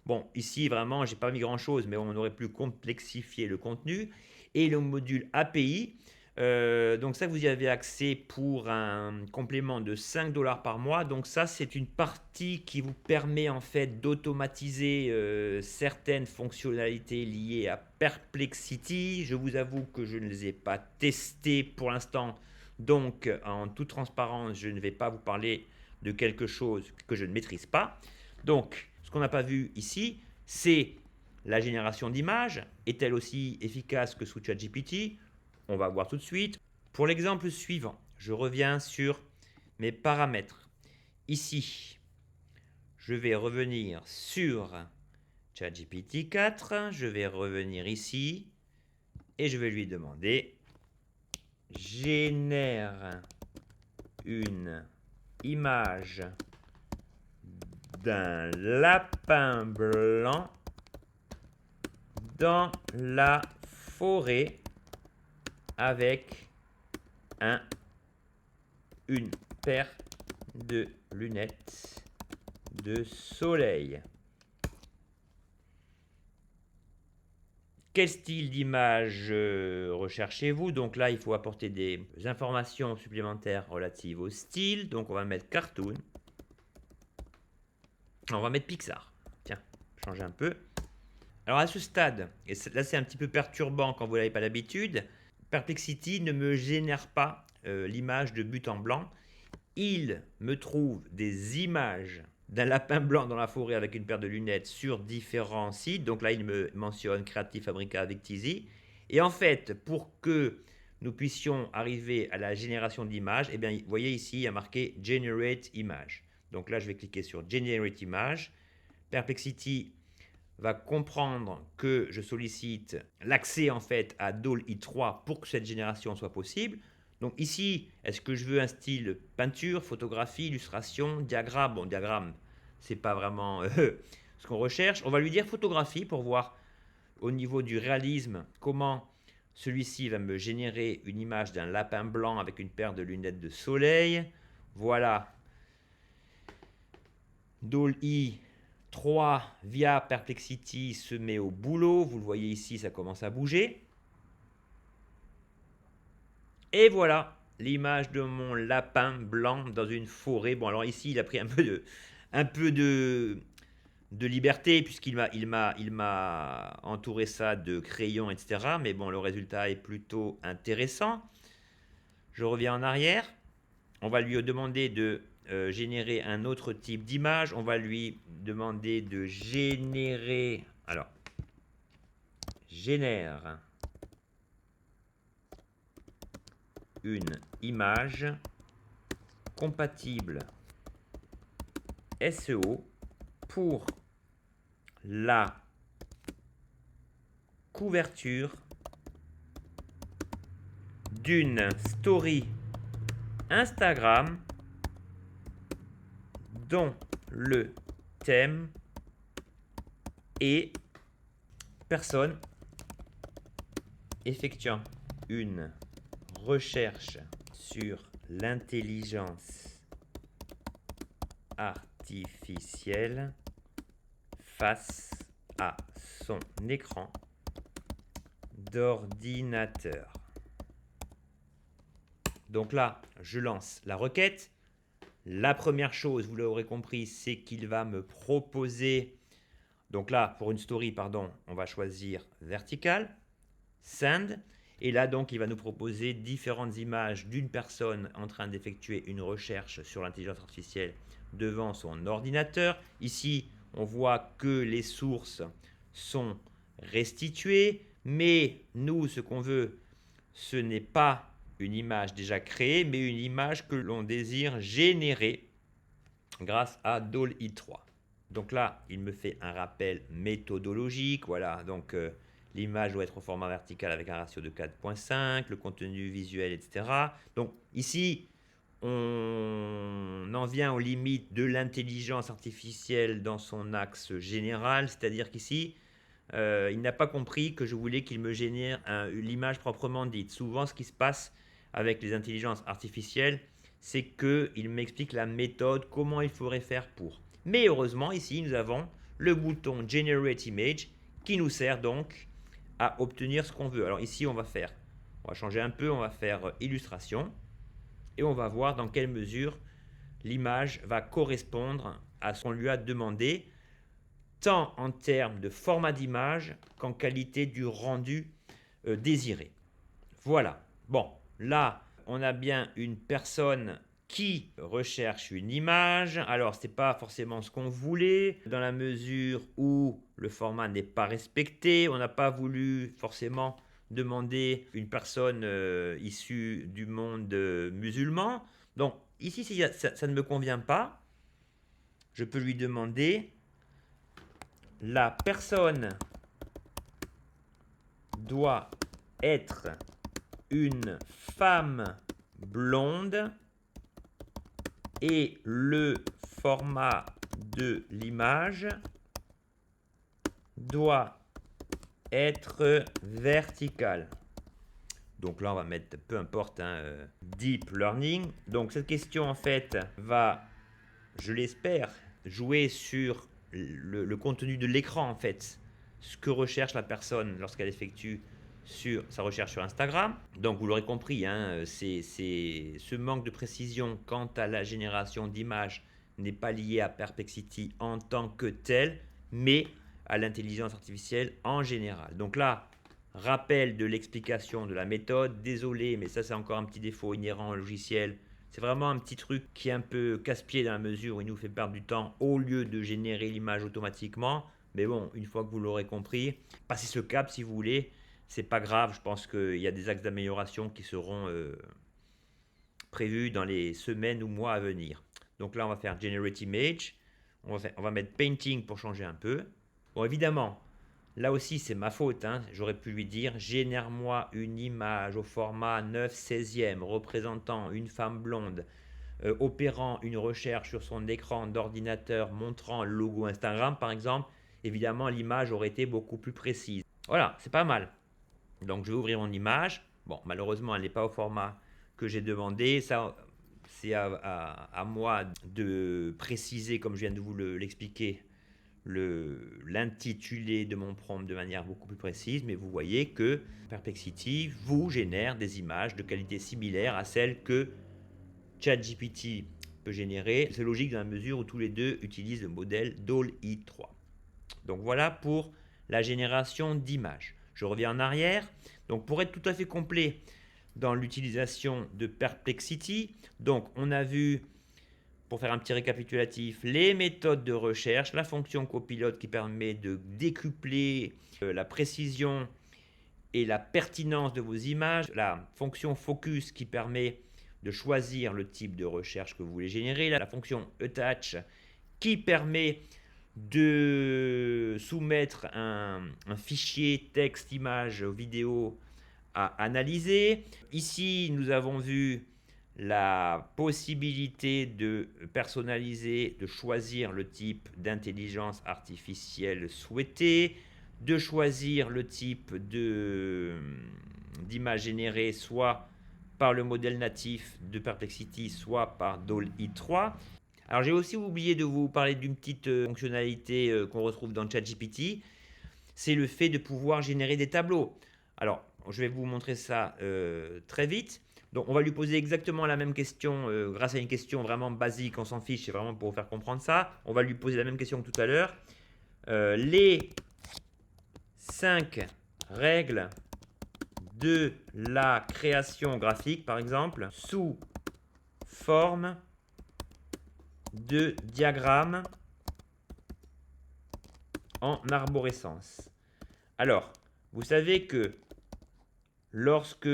Bon, ici, vraiment, j'ai pas mis grand-chose, mais on aurait pu complexifier le contenu. Et le module API, donc ça, vous y avez accès pour un complément de 5 $ par mois. Donc ça, c'est une partie qui vous permet en fait d'automatiser certaines fonctionnalités liées à Perplexity. Je vous avoue que je ne les ai pas testées pour l'instant. Donc, en toute transparence, je ne vais pas vous parler de quelque chose que je ne maîtrise pas. Donc, ce qu'on n'a pas vu ici, c'est la génération d'images. Est-elle aussi efficace que sous ChatGPT? On va voir tout de suite. Pour l'exemple suivant, je reviens sur mes paramètres. Ici, je vais revenir sur ChatGPT 4. Je vais revenir ici et je vais lui demander génère une image d'un lapin blanc dans la forêt avec une paire de lunettes de soleil. Quel style d'image recherchez-vous? Donc là, il faut apporter des informations supplémentaires relatives au style. Donc on va mettre cartoon. On va mettre Pixar. Tiens, changer un peu. Alors à ce stade, et là c'est un petit peu perturbant quand vous n'avez pas l'habitude, Perplexity ne me génère pas l'image de but en blanc. Il me trouve des images d'un lapin blanc dans la forêt avec une paire de lunettes sur différents sites. Donc là, il me mentionne Creative Fabrica avec Tizi. Et en fait, pour que nous puissions arriver à la génération d'images, eh bien, vous voyez ici, il y a marqué Generate Image. Donc là, je vais cliquer sur Generate Image. Perplexity va comprendre que je sollicite l'accès en fait à DALL-E 3 pour que cette génération soit possible. Donc ici, est-ce que je veux un style peinture, photographie, illustration, diagramme? Bon, diagramme, c'est pas vraiment ce qu'on recherche. On va lui dire photographie pour voir au niveau du réalisme comment celui-ci va me générer une image d'un lapin blanc avec une paire de lunettes de soleil. Voilà. DALL-E 3 via Perplexity se met au boulot. Vous le voyez ici, ça commence à bouger. Et voilà l'image de mon lapin blanc dans une forêt. Bon, alors ici, il a pris un peu de liberté puisqu'il m'a entouré ça de crayons, etc. Mais bon, le résultat est plutôt intéressant. Je reviens en arrière. On va lui demander de générer un autre type d'image. On va lui demander de générer... Alors, génère une image compatible SEO pour la couverture d'une story Instagram dont le thème est personne effectuant une recherche sur l'intelligence artificielle face à son écran d'ordinateur. Donc là, je lance la requête. La première chose, vous l'aurez compris, c'est qu'il va me proposer, donc là, pour une story, pardon, on va choisir vertical, send, et là, donc, il va nous proposer différentes images d'une personne en train d'effectuer une recherche sur l'intelligence artificielle devant son ordinateur. Ici, on voit que les sources sont restituées, mais nous, ce qu'on veut, ce n'est pas une image déjà créée, mais une image que l'on désire générer grâce à DALL-E 3. Donc là, il me fait un rappel méthodologique. Voilà, donc l'image doit être au format vertical avec un ratio de 4.5, le contenu visuel, etc. Donc ici, on en vient aux limites de l'intelligence artificielle dans son axe général, c'est-à-dire qu'ici, il n'a pas compris que je voulais qu'il me génère l'image proprement dite. Souvent, ce qui se passe avec les intelligences artificielles, c'est qu'il m'explique la méthode, comment il faudrait faire pour. Mais heureusement, ici, nous avons le bouton Generate Image qui nous sert donc à obtenir ce qu'on veut. Alors ici, on va changer un peu, on va faire illustration et on va voir dans quelle mesure l'image va correspondre à ce qu'on lui a demandé, tant en termes de format d'image qu'en qualité du rendu désiré. Voilà. Bon, là, on a bien une personne qui recherche une image. Alors, ce n'est pas forcément ce qu'on voulait, dans la mesure où le format n'est pas respecté. On n'a pas voulu forcément demander une personne issue du monde musulman. Donc, ici, si ça ne me convient pas, je peux lui demander la personne doit être une femme blonde et le format de l'image doit être vertical. Donc là, on va mettre, peu importe, Deep Learning. Donc cette question, en fait, va, je l'espère, jouer sur le contenu de l'écran, en fait. Ce que recherche la personne lorsqu'elle effectue sur sa recherche sur Instagram. Donc vous l'aurez compris, c'est ce manque de précision quant à la génération d'images n'est pas lié à Perplexity en tant que tel, mais à l'intelligence artificielle en général. Donc là, rappel de l'explication de la méthode. Désolé, mais ça c'est encore un petit défaut inhérent au logiciel. C'est vraiment un petit truc qui est un peu casse-pied dans la mesure où il nous fait perdre du temps au lieu de générer l'image automatiquement. Mais bon, une fois que vous l'aurez compris, passez ce cap si vous voulez. C'est pas grave, je pense qu'il y a des axes d'amélioration qui seront prévus dans les semaines ou mois à venir. Donc là, on va faire Generate Image. On va mettre Painting pour changer un peu. Bon, évidemment, là aussi c'est ma faute, hein. J'aurais pu lui dire génère-moi une image au format 9/16 représentant une femme blonde opérant une recherche sur son écran d'ordinateur montrant le logo Instagram par exemple. Évidemment, l'image aurait été beaucoup plus précise. Voilà, c'est pas mal. Donc je vais ouvrir mon image. Bon, malheureusement, elle n'est pas au format que j'ai demandé. Ça, c'est à moi de préciser, comme je viens de vous l'expliquer, l'intitulé de mon prompt de manière beaucoup plus précise. Mais vous voyez que Perplexity vous génère des images de qualité similaire à celles que ChatGPT peut générer. C'est logique dans la mesure où tous les deux utilisent le modèle DALL-E 3. Donc voilà pour la génération d'images. Je reviens en arrière. Donc pour être tout à fait complet dans l'utilisation de Perplexity, donc on a vu, pour faire un petit récapitulatif, les méthodes de recherche, la fonction copilote qui permet de décupler la précision et la pertinence de vos images, la fonction focus qui permet de choisir le type de recherche que vous voulez générer, la fonction attach qui permet de soumettre un fichier texte, image, vidéo à analyser. Ici, nous avons vu la possibilité de personnaliser, de choisir le type d'intelligence artificielle souhaité, de choisir le type d'image générée soit par le modèle natif de Perplexity, soit par DALL-E 3. Alors j'ai aussi oublié de vous parler d'une petite fonctionnalité qu'on retrouve dans ChatGPT, c'est le fait de pouvoir générer des tableaux. Alors je vais vous montrer ça très vite. Donc on va lui poser exactement la même question grâce à une question vraiment basique, on s'en fiche, c'est vraiment pour vous faire comprendre ça. On va lui poser la même question que tout à l'heure. Les 5 règles de la création graphique, par exemple, sous forme de diagramme en arborescence. Alors, vous savez que lorsque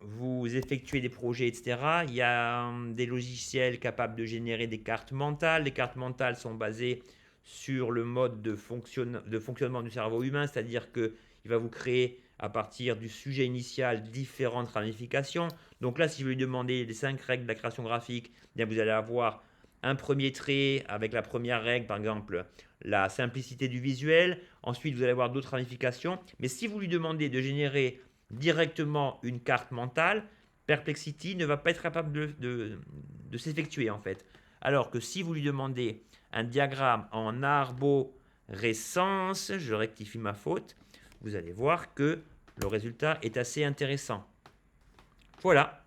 vous effectuez des projets, etc., il y a des logiciels capables de générer des cartes mentales. Les cartes mentales sont basées sur le mode de fonctionnement du cerveau humain, c'est-à-dire qu'il va vous créer à partir du sujet initial différentes ramifications. Donc là, si je lui demandez les 5 règles de la création graphique, eh bien vous allez avoir un premier trait avec la première règle, par exemple, la simplicité du visuel. Ensuite, vous allez avoir d'autres ramifications. Mais si vous lui demandez de générer directement une carte mentale, Perplexity ne va pas être capable de s'effectuer en fait. Alors que si vous lui demandez un diagramme en arborescence, je rectifie ma faute, vous allez voir que le résultat est assez intéressant. Voilà.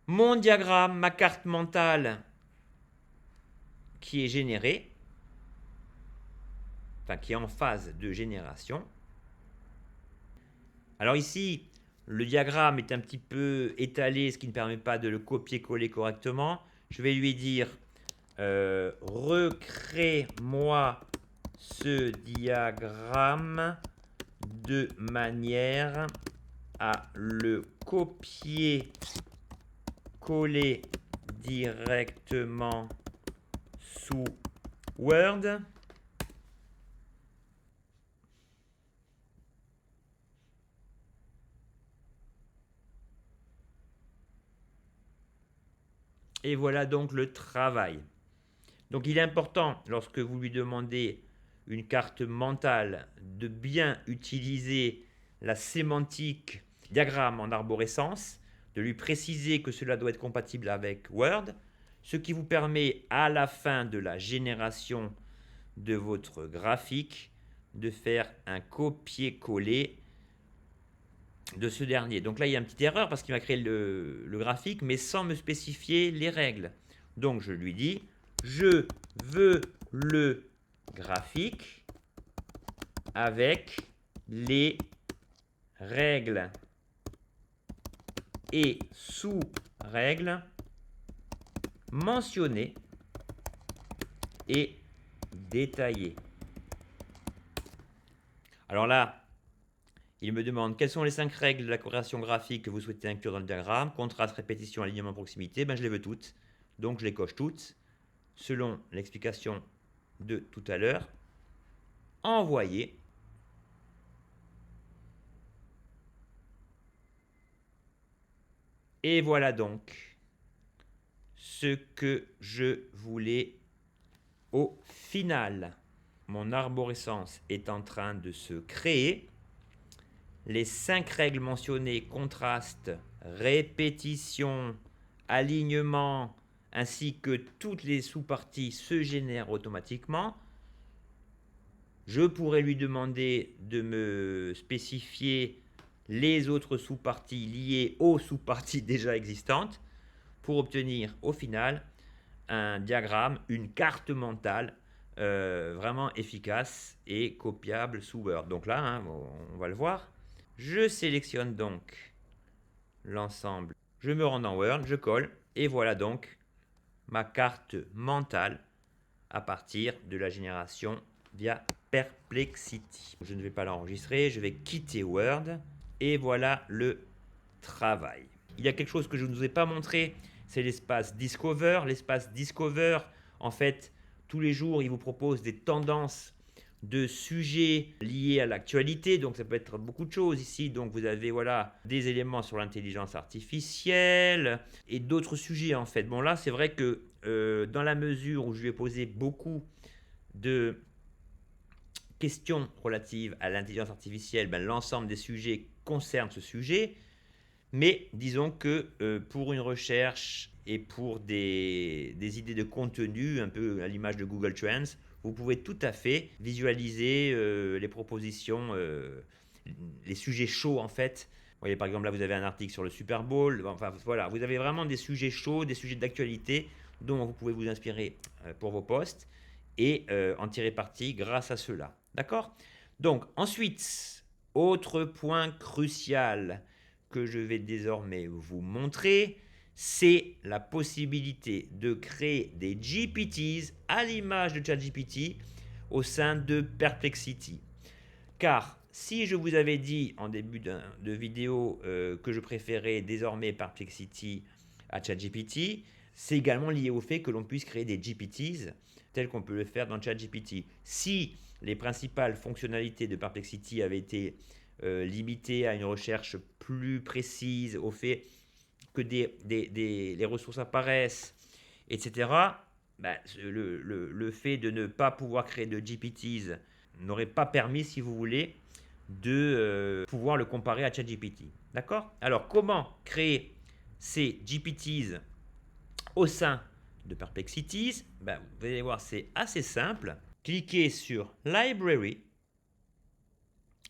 Mon diagramme, ma carte mentale qui est générée, enfin qui est en phase de génération. Alors ici, le diagramme est un petit peu étalé, ce qui ne permet pas de le copier-coller correctement. Je vais lui dire recrée-moi ce diagramme de manière à le copier-coller directement sous Word. Et voilà donc le travail. Donc il est important, lorsque vous lui demandez une carte mentale, de bien utiliser la sémantique diagramme en arborescence, de lui préciser que cela doit être compatible avec Word, ce qui vous permet à la fin de la génération de votre graphique de faire un copier-coller de ce dernier. Donc là, il y a une petite erreur parce qu'il m'a créé le graphique, mais sans me spécifier les règles. Donc je lui dis, je veux le graphique avec les règles et sous-règles mentionnées et détaillées. Alors là, il me demande quelles sont les 5 règles de la création graphique que vous souhaitez inclure dans le diagramme. Contraste, répétition, alignement, proximité. Ben, je les veux toutes. Donc je les coche toutes selon l'explication de tout à l'heure. envoyer. Et voilà donc ce que je voulais au final. Mon arborescence est en train de se créer. Les 5 règles mentionnées, contraste, répétition, alignement, ainsi que toutes les sous-parties se génèrent automatiquement. Je pourrais lui demander de me spécifier les autres sous-parties liées aux sous-parties déjà existantes pour obtenir au final un diagramme, une carte mentale vraiment efficace et copiable sous Word. Donc là, hein, on va le voir. Je sélectionne donc l'ensemble. Je me rends dans Word, je colle et voilà donc ma carte mentale à partir de la génération via Perplexity. Je ne vais pas l'enregistrer, je vais quitter Word et voilà le travail. Il y a quelque chose que je ne vous ai pas montré, c'est l'espace Discover. L'espace Discover, en fait, tous les jours, il vous propose des tendances de sujets liés à l'actualité, donc ça peut être beaucoup de choses ici. Donc vous avez voilà des éléments sur l'intelligence artificielle et d'autres sujets en fait. Bon là c'est vrai que dans la mesure où je lui ai posé beaucoup de questions relatives à l'intelligence artificielle, ben, l'ensemble des sujets concerne ce sujet. Mais disons que pour une recherche et pour des idées de contenu, un peu à l'image de Google Trends, vous pouvez tout à fait visualiser les propositions, les sujets chauds en fait. Vous voyez par exemple là vous avez un article sur le Super Bowl, enfin voilà, vous avez vraiment des sujets chauds, des sujets d'actualité dont vous pouvez vous inspirer pour vos posts et en tirer parti grâce à cela. D'accord? Donc ensuite, autre point crucial que je vais désormais vous montrer, c'est la possibilité de créer des GPTs à l'image de ChatGPT au sein de Perplexity. Car si je vous avais dit en début de vidéo que je préférais désormais Perplexity à ChatGPT, c'est également lié au fait que l'on puisse créer des GPTs tels qu'on peut le faire dans ChatGPT. Si les principales fonctionnalités de Perplexity avaient été limitées à une recherche plus précise, au fait que les ressources apparaissent, etc., ben, le fait de ne pas pouvoir créer de GPTs n'aurait pas permis, si vous voulez, de pouvoir le comparer à ChatGPT. D'accord? Alors, comment créer ces GPTs au sein de Perplexity? Ben, vous allez voir, c'est assez simple. Cliquez sur Library.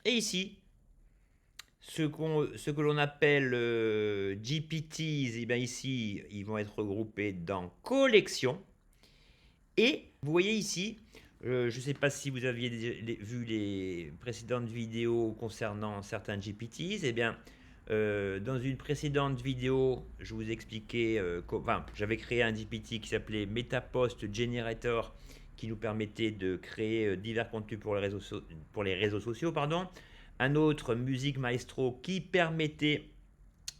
Et ici, ce que l'on appelle GPTs, et bien ici, ils vont être regroupés dans collection. Et vous voyez ici, je ne sais pas si vous aviez vu les précédentes vidéos concernant certains GPTs, et bien dans une précédente vidéo, je vous expliquais, j'avais créé un GPT qui s'appelait MetaPost Generator, qui nous permettait de créer divers contenus pour les réseaux sociaux. Un autre, Music Maestro, qui permettait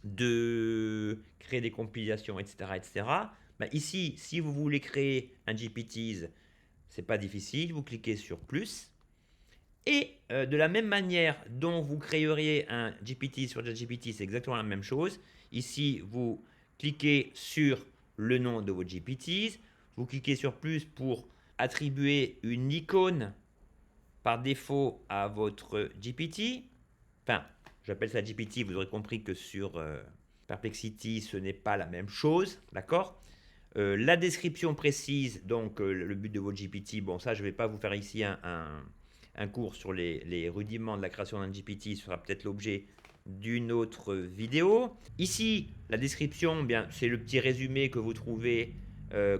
de créer des compilations, etc. etc. Ben ici, si vous voulez créer un GPT, c'est pas difficile, vous cliquez sur plus. Et de la même manière dont vous créeriez un GPT sur ChatGPT, c'est exactement la même chose. Ici, vous cliquez sur le nom de votre GPT, vous cliquez sur plus pour attribuer une icône par défaut à votre GPT. Enfin, j'appelle ça GPT, vous aurez compris que sur Perplexity, ce n'est pas la même chose, d'accord? La description précise, donc le but de votre GPT, bon ça je ne vais pas vous faire ici un cours sur les rudiments de la création d'un GPT, ce sera peut-être l'objet d'une autre vidéo. Ici, la description, bien, c'est le petit résumé que vous trouvez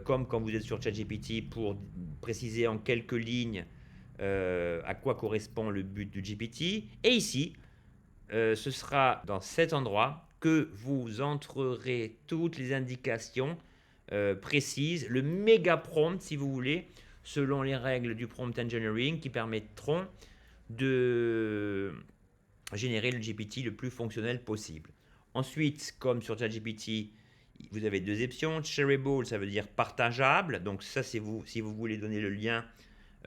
comme quand vous êtes sur ChatGPT pour préciser en quelques lignes à quoi correspond le but du GPT. Et ici, ce sera dans cet endroit que vous entrerez toutes les indications précises, le méga prompt si vous voulez, selon les règles du prompt engineering qui permettront de générer le GPT le plus fonctionnel possible. Ensuite, comme sur ChatGPT, vous avez deux options. Shareable, ça veut dire partageable. Donc ça, c'est vous, si vous voulez donner le lien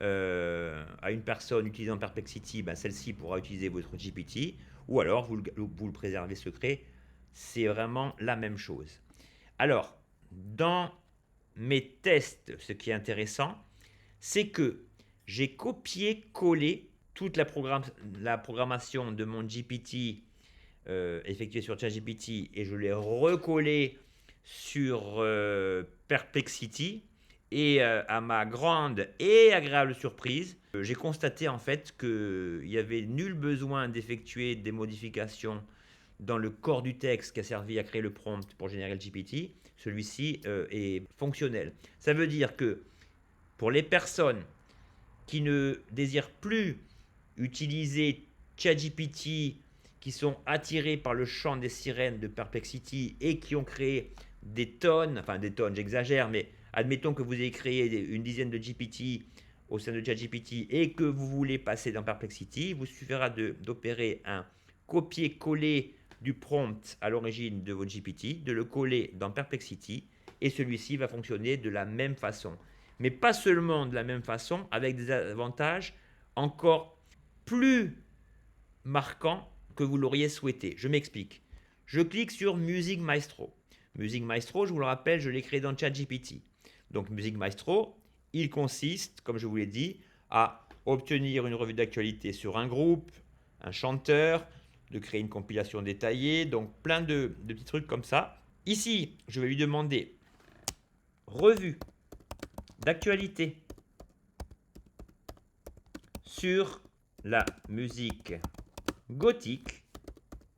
à une personne utilisant Perplexity, ben, celle-ci pourra utiliser votre GPT, ou alors vous le préservez secret. C'est vraiment la même chose. Alors, dans mes tests, ce qui est intéressant, c'est que j'ai copié-collé toute la programmation de mon GPT effectuée sur ChatGPT et je l'ai recollé sur Perplexity. Et à ma grande et agréable surprise, j'ai constaté en fait qu'il n'y avait nul besoin d'effectuer des modifications dans le corps du texte qui a servi à créer le prompt pour générer le GPT. Celui-ci est fonctionnel. Ça veut dire que pour les personnes qui ne désirent plus utiliser ChatGPT, qui sont attirés par le chant des sirènes de Perplexity et qui ont créé des tonnes, j'exagère, mais admettons que vous ayez créé une dizaine de GPT au sein de ChatGPT et que vous voulez passer dans Perplexity, il vous suffira d'opérer un copier-coller du prompt à l'origine de votre GPT, de le coller dans Perplexity et celui-ci va fonctionner de la même façon. Mais pas seulement de la même façon, avec des avantages encore plus marquants que vous l'auriez souhaité. Je m'explique. Je clique sur Music Maestro. Music Maestro, je vous le rappelle, je l'ai créé dans ChatGPT. Donc Music Maestro, il consiste, comme je vous l'ai dit, à obtenir une revue d'actualité sur un groupe, un chanteur, de créer une compilation détaillée, donc plein de petits trucs comme ça. Ici, je vais lui demander revue d'actualité sur la musique gothique,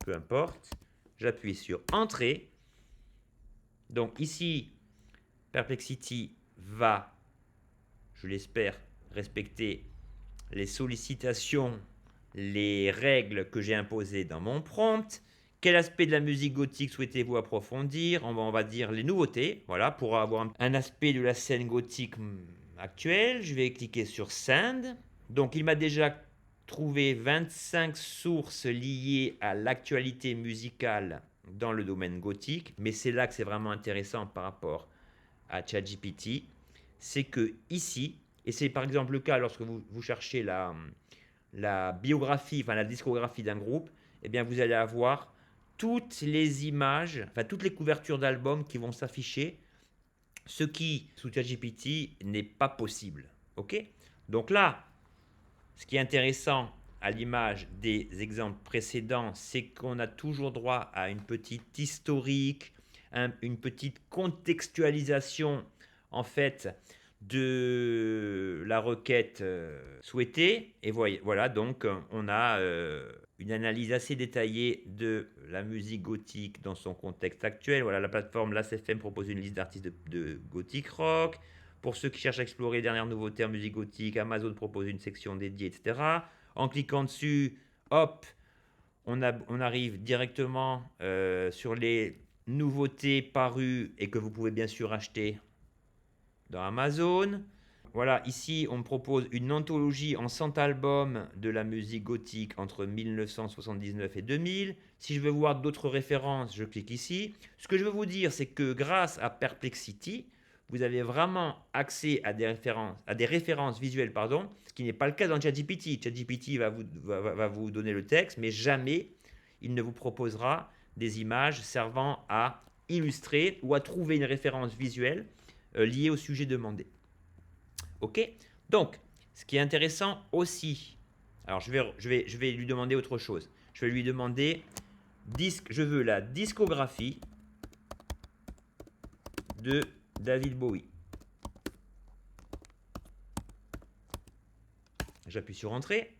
peu importe, j'appuie sur Entrée. Donc ici, Perplexity va, je l'espère, respecter les sollicitations, les règles que j'ai imposées dans mon prompt. Quel aspect de la musique gothique souhaitez-vous approfondir? On va dire les nouveautés, voilà, pour avoir un aspect de la scène gothique actuelle. Je vais cliquer sur Send. Donc il m'a déjà trouvé 25 sources liées à l'actualité musicale dans le domaine gothique, mais c'est là que c'est vraiment intéressant par rapport à ChatGPT, c'est que ici, et c'est par exemple le cas lorsque vous cherchez la biographie, enfin la discographie d'un groupe, eh bien vous allez avoir toutes les images, enfin toutes les couvertures d'albums qui vont s'afficher, ce qui sous ChatGPT n'est pas possible. Ok? Donc là, ce qui est intéressant à l'image des exemples précédents, c'est qu'on a toujours droit à une petite historique, une petite contextualisation en fait de la requête souhaitée. Et voilà, donc on a une analyse assez détaillée de la musique gothique dans son contexte actuel. Voilà, la plateforme Last.fm propose une liste d'artistes de gothic rock. Pour ceux qui cherchent à explorer les dernières nouveautés en musique gothique, Amazon propose une section dédiée, etc. En cliquant dessus, hop, on arrive directement sur les nouveautés parues et que vous pouvez bien sûr acheter dans Amazon. Voilà, ici on me propose une anthologie en 100 albums de la musique gothique entre 1979 et 2000. Si je veux voir d'autres références, je clique ici. Ce que je veux vous dire, c'est que grâce à Perplexity, vous avez vraiment accès à des références visuelles, ce qui n'est pas le cas dans ChatGPT. ChatGPT va vous donner le texte, mais jamais il ne vous proposera des images servant à illustrer ou à trouver une référence visuelle liée au sujet demandé. Ok? Donc, ce qui est intéressant aussi, alors je vais lui demander autre chose. Je vais lui demander, je veux la discographie de David Bowie. J'appuie sur Entrée.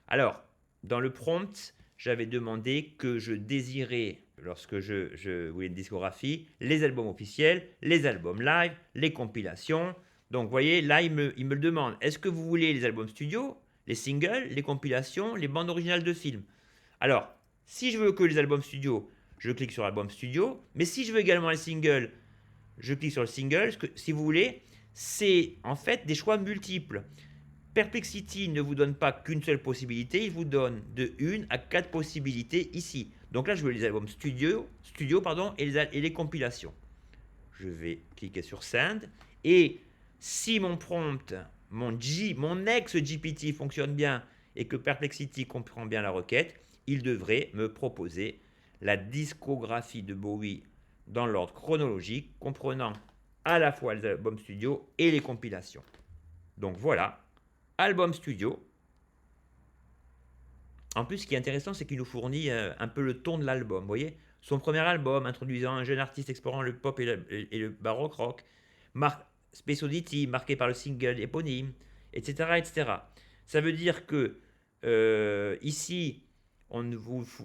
Alors, dans le prompt, j'avais demandé que je désirais, lorsque je voulais une discographie, les albums officiels, les albums live, les compilations. Donc, vous voyez, là, il me le demande. Est-ce que vous voulez les albums studio, les singles, les compilations, les bandes originales de films? Alors, si je veux que les albums studio, je clique sur album studio. Mais si je veux également les singles, je clique sur le single. Si vous voulez, c'est en fait des choix multiples. Perplexity ne vous donne pas qu'une seule possibilité, il vous donne de 1 à 4 possibilités ici. Donc là, je veux les albums studio et les compilations. Je vais cliquer sur Send. Et si mon prompt mon ex-GPT fonctionne bien et que Perplexity comprend bien la requête, il devrait me proposer la discographie de Bowie dans l'ordre chronologique, comprenant à la fois les albums studio et les compilations. Donc voilà, album studio. En plus, ce qui est intéressant, c'est qu'il nous fournit un peu le ton de l'album. Vous voyez, son premier album, introduisant un jeune artiste explorant le pop et le baroque rock, Space Oddity, marqué par le single éponyme, etc., etc. Ça veut dire que ici,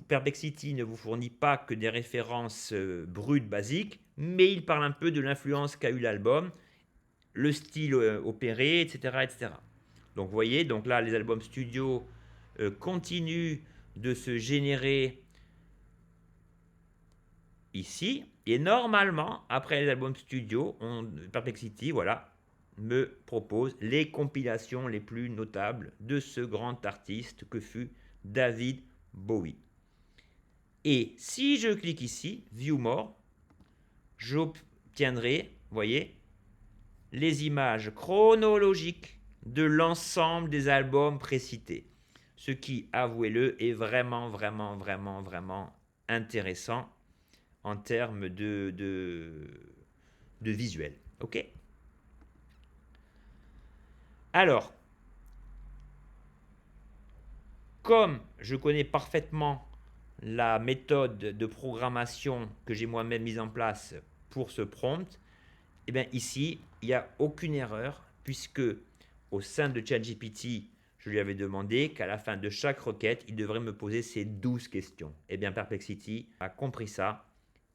Perplexity ne vous fournit pas que des références brutes, basiques, mais il parle un peu de l'influence qu'a eu l'album, le style opéré, etc., etc. Donc vous voyez, donc là, les albums studio continuent de se générer ici. Et normalement, après les albums studio, Perplexity, voilà, me propose les compilations les plus notables de ce grand artiste que fut David Bowie. Et si je clique ici, View More, j'obtiendrai, vous voyez, les images chronologiques de l'ensemble des albums précités. Ce qui, avouez-le, est vraiment, vraiment, vraiment, vraiment intéressant en termes de visuel. Ok? Alors, comme je connais parfaitement la méthode de programmation que j'ai moi-même mise en place pour ce prompt, eh bien ici, il n'y a aucune erreur puisque au sein de ChatGPT, je lui avais demandé qu'à la fin de chaque requête, il devrait me poser ces 12 questions. Eh bien, Perplexity a compris ça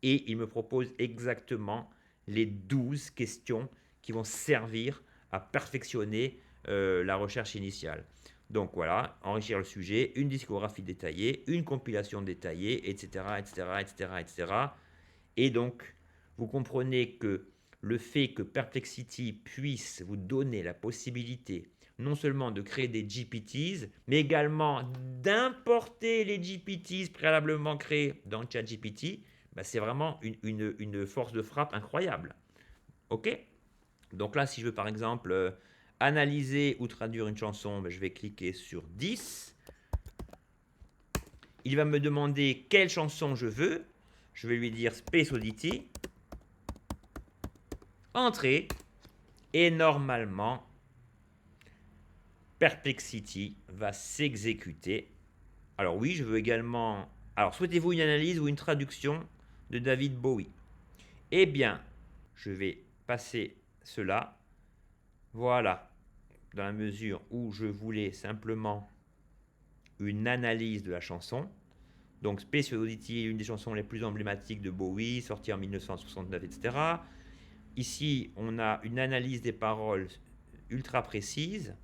et il me propose exactement les 12 questions qui vont servir à perfectionner la recherche initiale. Donc voilà, enrichir le sujet, une discographie détaillée, une compilation détaillée, etc., etc., etc., etc. Et donc, vous comprenez que le fait que Perplexity puisse vous donner la possibilité non seulement de créer des GPTs, mais également d'importer les GPTs préalablement créés dans ChatGPT, bah c'est vraiment une force de frappe incroyable. Ok? Donc là, si je veux par exemple analyser ou traduire une chanson, bah je vais cliquer sur 10. Il va me demander quelle chanson je veux. Je vais lui dire Space Oddity. Entrée. Et normalement, Perplexity va s'exécuter. Alors oui, je veux également... Alors, souhaitez-vous une analyse ou une traduction de David Bowie? Eh bien, je vais passer cela. Voilà, dans la mesure où je voulais simplement une analyse de la chanson. Donc, Space Oddity est une des chansons les plus emblématiques de Bowie, sortie en 1969, etc. Ici, on a une analyse des paroles ultra précise,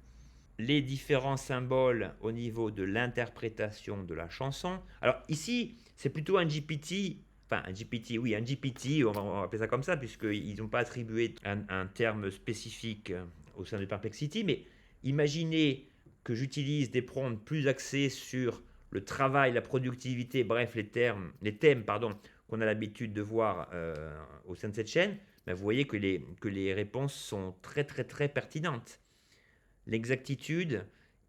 les différents symboles au niveau de l'interprétation de la chanson. Alors ici, c'est plutôt un GPT, enfin un GPT, oui, un GPT, on va appeler ça comme ça, puisqu'ils n'ont pas attribué un terme spécifique au sein de Perplexity, mais imaginez que j'utilise des prompts plus axés sur le travail, la productivité, bref, les thèmes qu'on a l'habitude de voir au sein de cette chaîne. Ben, vous voyez que les réponses sont très très très pertinentes. L'exactitude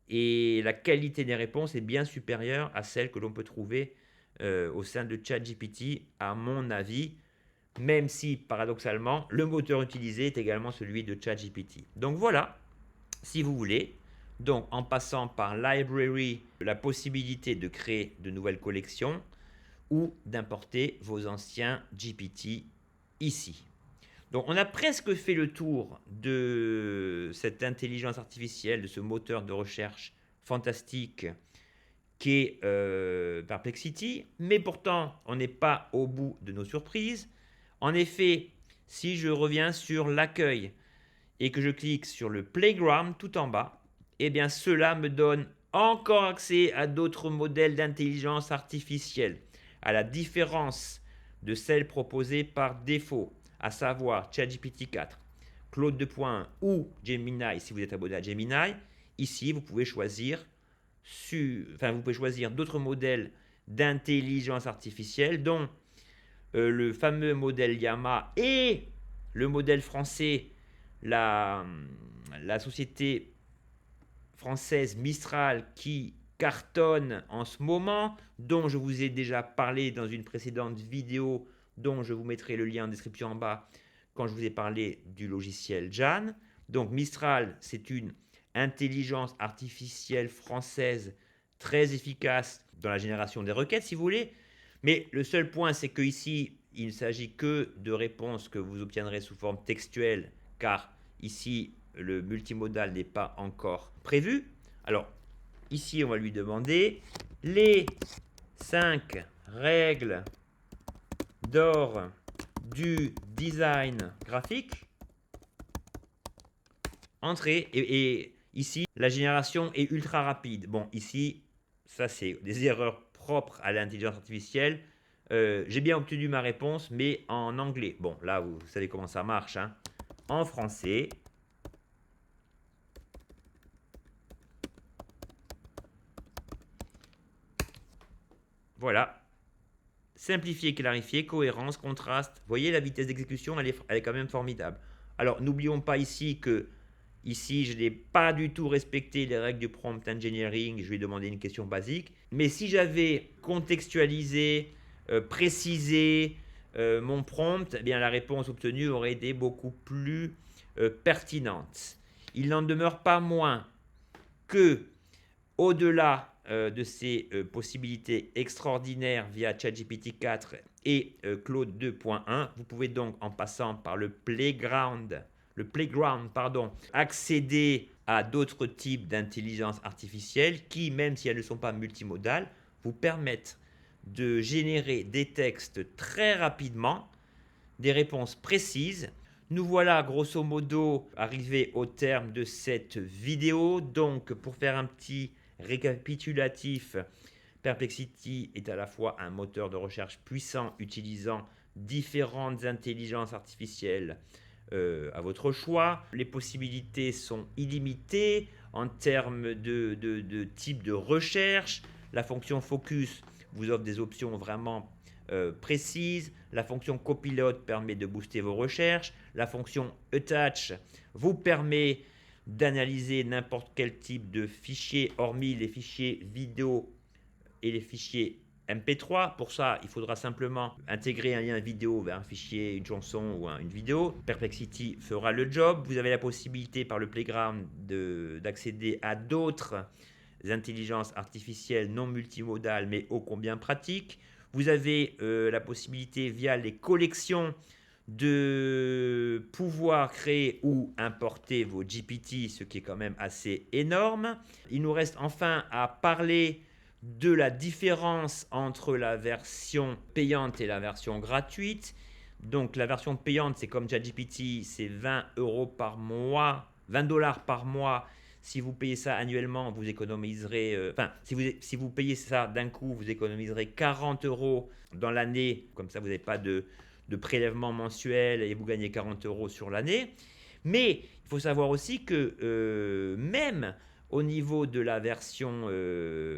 et la qualité des réponses est bien supérieure à celle que l'on peut trouver au sein de ChatGPT, à mon avis, même si paradoxalement, le moteur utilisé est également celui de ChatGPT. Donc voilà, si vous voulez, donc en passant par Library, la possibilité de créer de nouvelles collections ou d'importer vos anciens GPT ici. Donc on a presque fait le tour de cette intelligence artificielle, de ce moteur de recherche fantastique qu'est Perplexity, mais pourtant on n'est pas au bout de nos surprises. En effet, si je reviens sur l'accueil et que je clique sur le Playground tout en bas, eh bien cela me donne encore accès à d'autres modèles d'intelligence artificielle, à la différence de celle proposée par défaut, à savoir ChatGPT 4, Claude 2.1 ou Gemini si vous êtes abonné à Gemini. Ici, vous pouvez choisir d'autres modèles d'intelligence artificielle, dont le fameux modèle Llama et le modèle français, la la société française Mistral qui cartonne en ce moment, dont je vous ai déjà parlé dans une précédente vidéo, dont je vous mettrai le lien en description en bas quand je vous ai parlé du logiciel Jan. Donc Mistral, c'est une intelligence artificielle française très efficace dans la génération des requêtes, si vous voulez. Mais le seul point, c'est qu'ici, il ne s'agit que de réponses que vous obtiendrez sous forme textuelle, car ici, le multimodal n'est pas encore prévu. Alors, ici, on va lui demander les 5 règles d'or du design graphique. Entrée, et ici, la génération est ultra rapide. Bon, ici, ça, c'est des erreurs propres à l'intelligence artificielle. J'ai bien obtenu ma réponse, mais en anglais. Bon, là, vous savez comment ça marche, hein. En français. Voilà. Simplifier, clarifier, cohérence, contraste. Vous voyez, la vitesse d'exécution, elle est quand même formidable. Alors, n'oublions pas ici que ici, je n'ai pas du tout respecté les règles du prompt engineering. Je lui ai demandé une question basique. Mais si j'avais contextualisé, précisé mon prompt, eh bien, la réponse obtenue aurait été beaucoup plus pertinente. Il n'en demeure pas moins que, au-delà de ces possibilités extraordinaires via ChatGPT 4 et Claude 2.1, vous pouvez donc, en passant par le playground, accéder à d'autres types d'intelligence artificielle qui, même si elles ne sont pas multimodales, vous permettent de générer des textes très rapidement, des réponses précises. Nous voilà grosso modo arrivés au terme de cette vidéo. Donc, pour faire un petit récapitulatif, Perplexity est à la fois un moteur de recherche puissant utilisant différentes intelligences artificielles à votre choix. Les possibilités sont illimitées en termes de type de recherche. La fonction focus vous offre des options vraiment précises. La fonction copilote permet de booster vos recherches. La fonction attach vous permet d'analyser n'importe quel type de fichier, hormis les fichiers vidéo et les fichiers MP3. Pour ça, il faudra simplement intégrer un lien vidéo vers un fichier, une chanson ou une vidéo. Perplexity fera le job. Vous avez la possibilité par le Playground d'accéder à d'autres intelligences artificielles non multimodales mais ô combien pratiques. Vous avez la possibilité via les collections de pouvoir créer ou importer vos GPT, ce qui est quand même assez énorme. Il nous reste enfin à parler de la différence entre la version payante et la version gratuite. Donc la version payante, c'est comme ChatGPT, c'est 20 € par mois, 20 $ par mois. Si vous payez ça annuellement, vous économiserez, si vous payez ça d'un coup, vous économiserez 40 € dans l'année. Comme ça, vous n'avez pas de prélèvement mensuel et vous gagnez 40 € sur l'année. Mais il faut savoir aussi que même au niveau de la version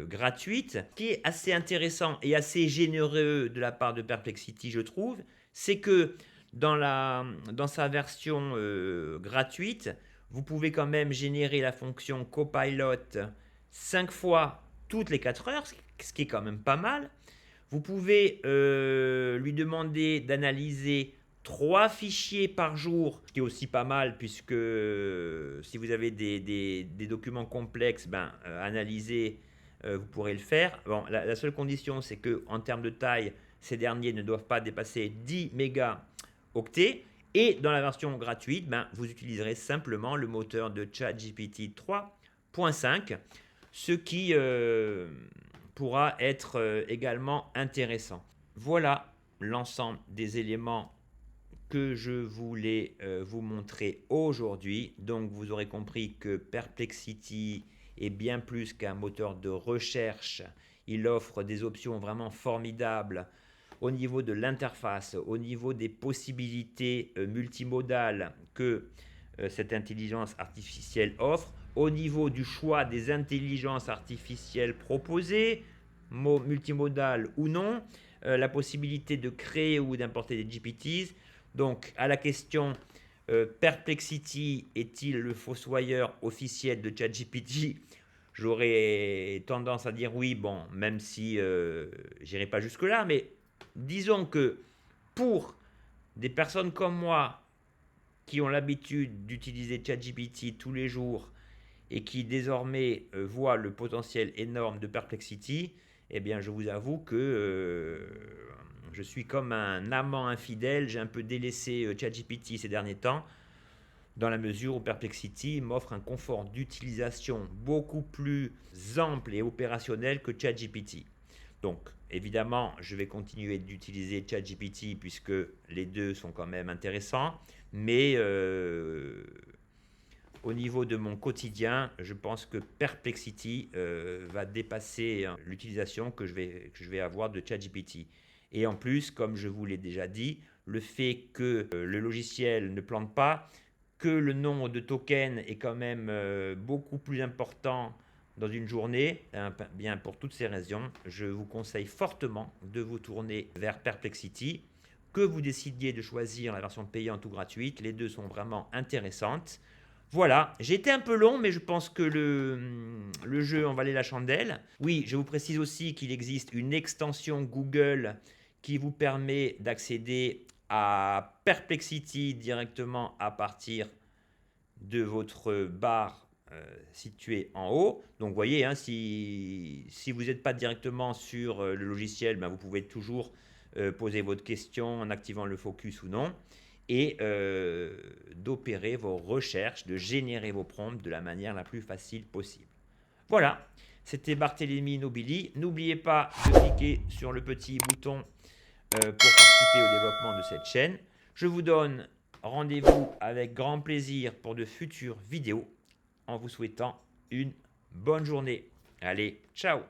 gratuite, ce qui est assez intéressant et assez généreux de la part de Perplexity, je trouve, c'est que dans sa version gratuite, vous pouvez quand même générer la fonction Copilot 5 fois toutes les 4 heures, ce qui est quand même pas mal. Vous pouvez lui demander d'analyser 3 fichiers par jour, ce qui est aussi pas mal puisque si vous avez des documents complexes, analyser, vous pourrez le faire. Bon, la seule condition, c'est qu'en termes de taille, ces derniers ne doivent pas dépasser 10 mégaoctets. Et dans la version gratuite, vous utiliserez simplement le moteur de ChatGPT 3.5, ce qui pourra être également intéressant. Voilà l'ensemble des éléments que je voulais vous montrer aujourd'hui. Donc vous aurez compris que Perplexity est bien plus qu'un moteur de recherche. Il offre des options vraiment formidables au niveau de l'interface, au niveau des possibilités multimodales que cette intelligence artificielle offre, au niveau du choix des intelligences artificielles proposées, multimodales ou non, la possibilité de créer ou d'importer des GPTs. Donc, à la question Perplexity est-il le fossoyeur officiel de ChatGPT? J'aurais tendance à dire oui, bon, même si j'irai pas jusque-là, mais disons que pour des personnes comme moi qui ont l'habitude d'utiliser ChatGPT tous les jours et qui désormais voient le potentiel énorme de Perplexity, eh bien je vous avoue que je suis comme un amant infidèle, j'ai un peu délaissé ChatGPT ces derniers temps, dans la mesure où Perplexity m'offre un confort d'utilisation beaucoup plus ample et opérationnel que ChatGPT. Donc, évidemment, je vais continuer d'utiliser ChatGPT puisque les deux sont quand même intéressants, mais au niveau de mon quotidien, je pense que Perplexity va dépasser l'utilisation que je vais avoir de ChatGPT. Et en plus, comme je vous l'ai déjà dit, le fait que le logiciel ne plante pas, que le nombre de tokens est quand même beaucoup plus important dans une journée, bien pour toutes ces raisons, je vous conseille fortement de vous tourner vers Perplexity. Que vous décidiez de choisir la version payante ou gratuite, les deux sont vraiment intéressantes. Voilà, j'ai été un peu long, mais je pense que le jeu en valait la chandelle. Oui, je vous précise aussi qu'il existe une extension Google qui vous permet d'accéder à Perplexity directement à partir de votre barre située en haut. Donc vous voyez, hein, si vous n'êtes pas directement sur le logiciel, ben, vous pouvez toujours poser votre question en activant le focus ou non, et d'opérer vos recherches, de générer vos prompts de la manière la plus facile possible. Voilà, c'était Barthélémy Nobili. N'oubliez pas de cliquer sur le petit bouton pour participer au développement de cette chaîne. Je vous donne rendez-vous avec grand plaisir pour de futures vidéos en vous souhaitant une bonne journée. Allez, ciao!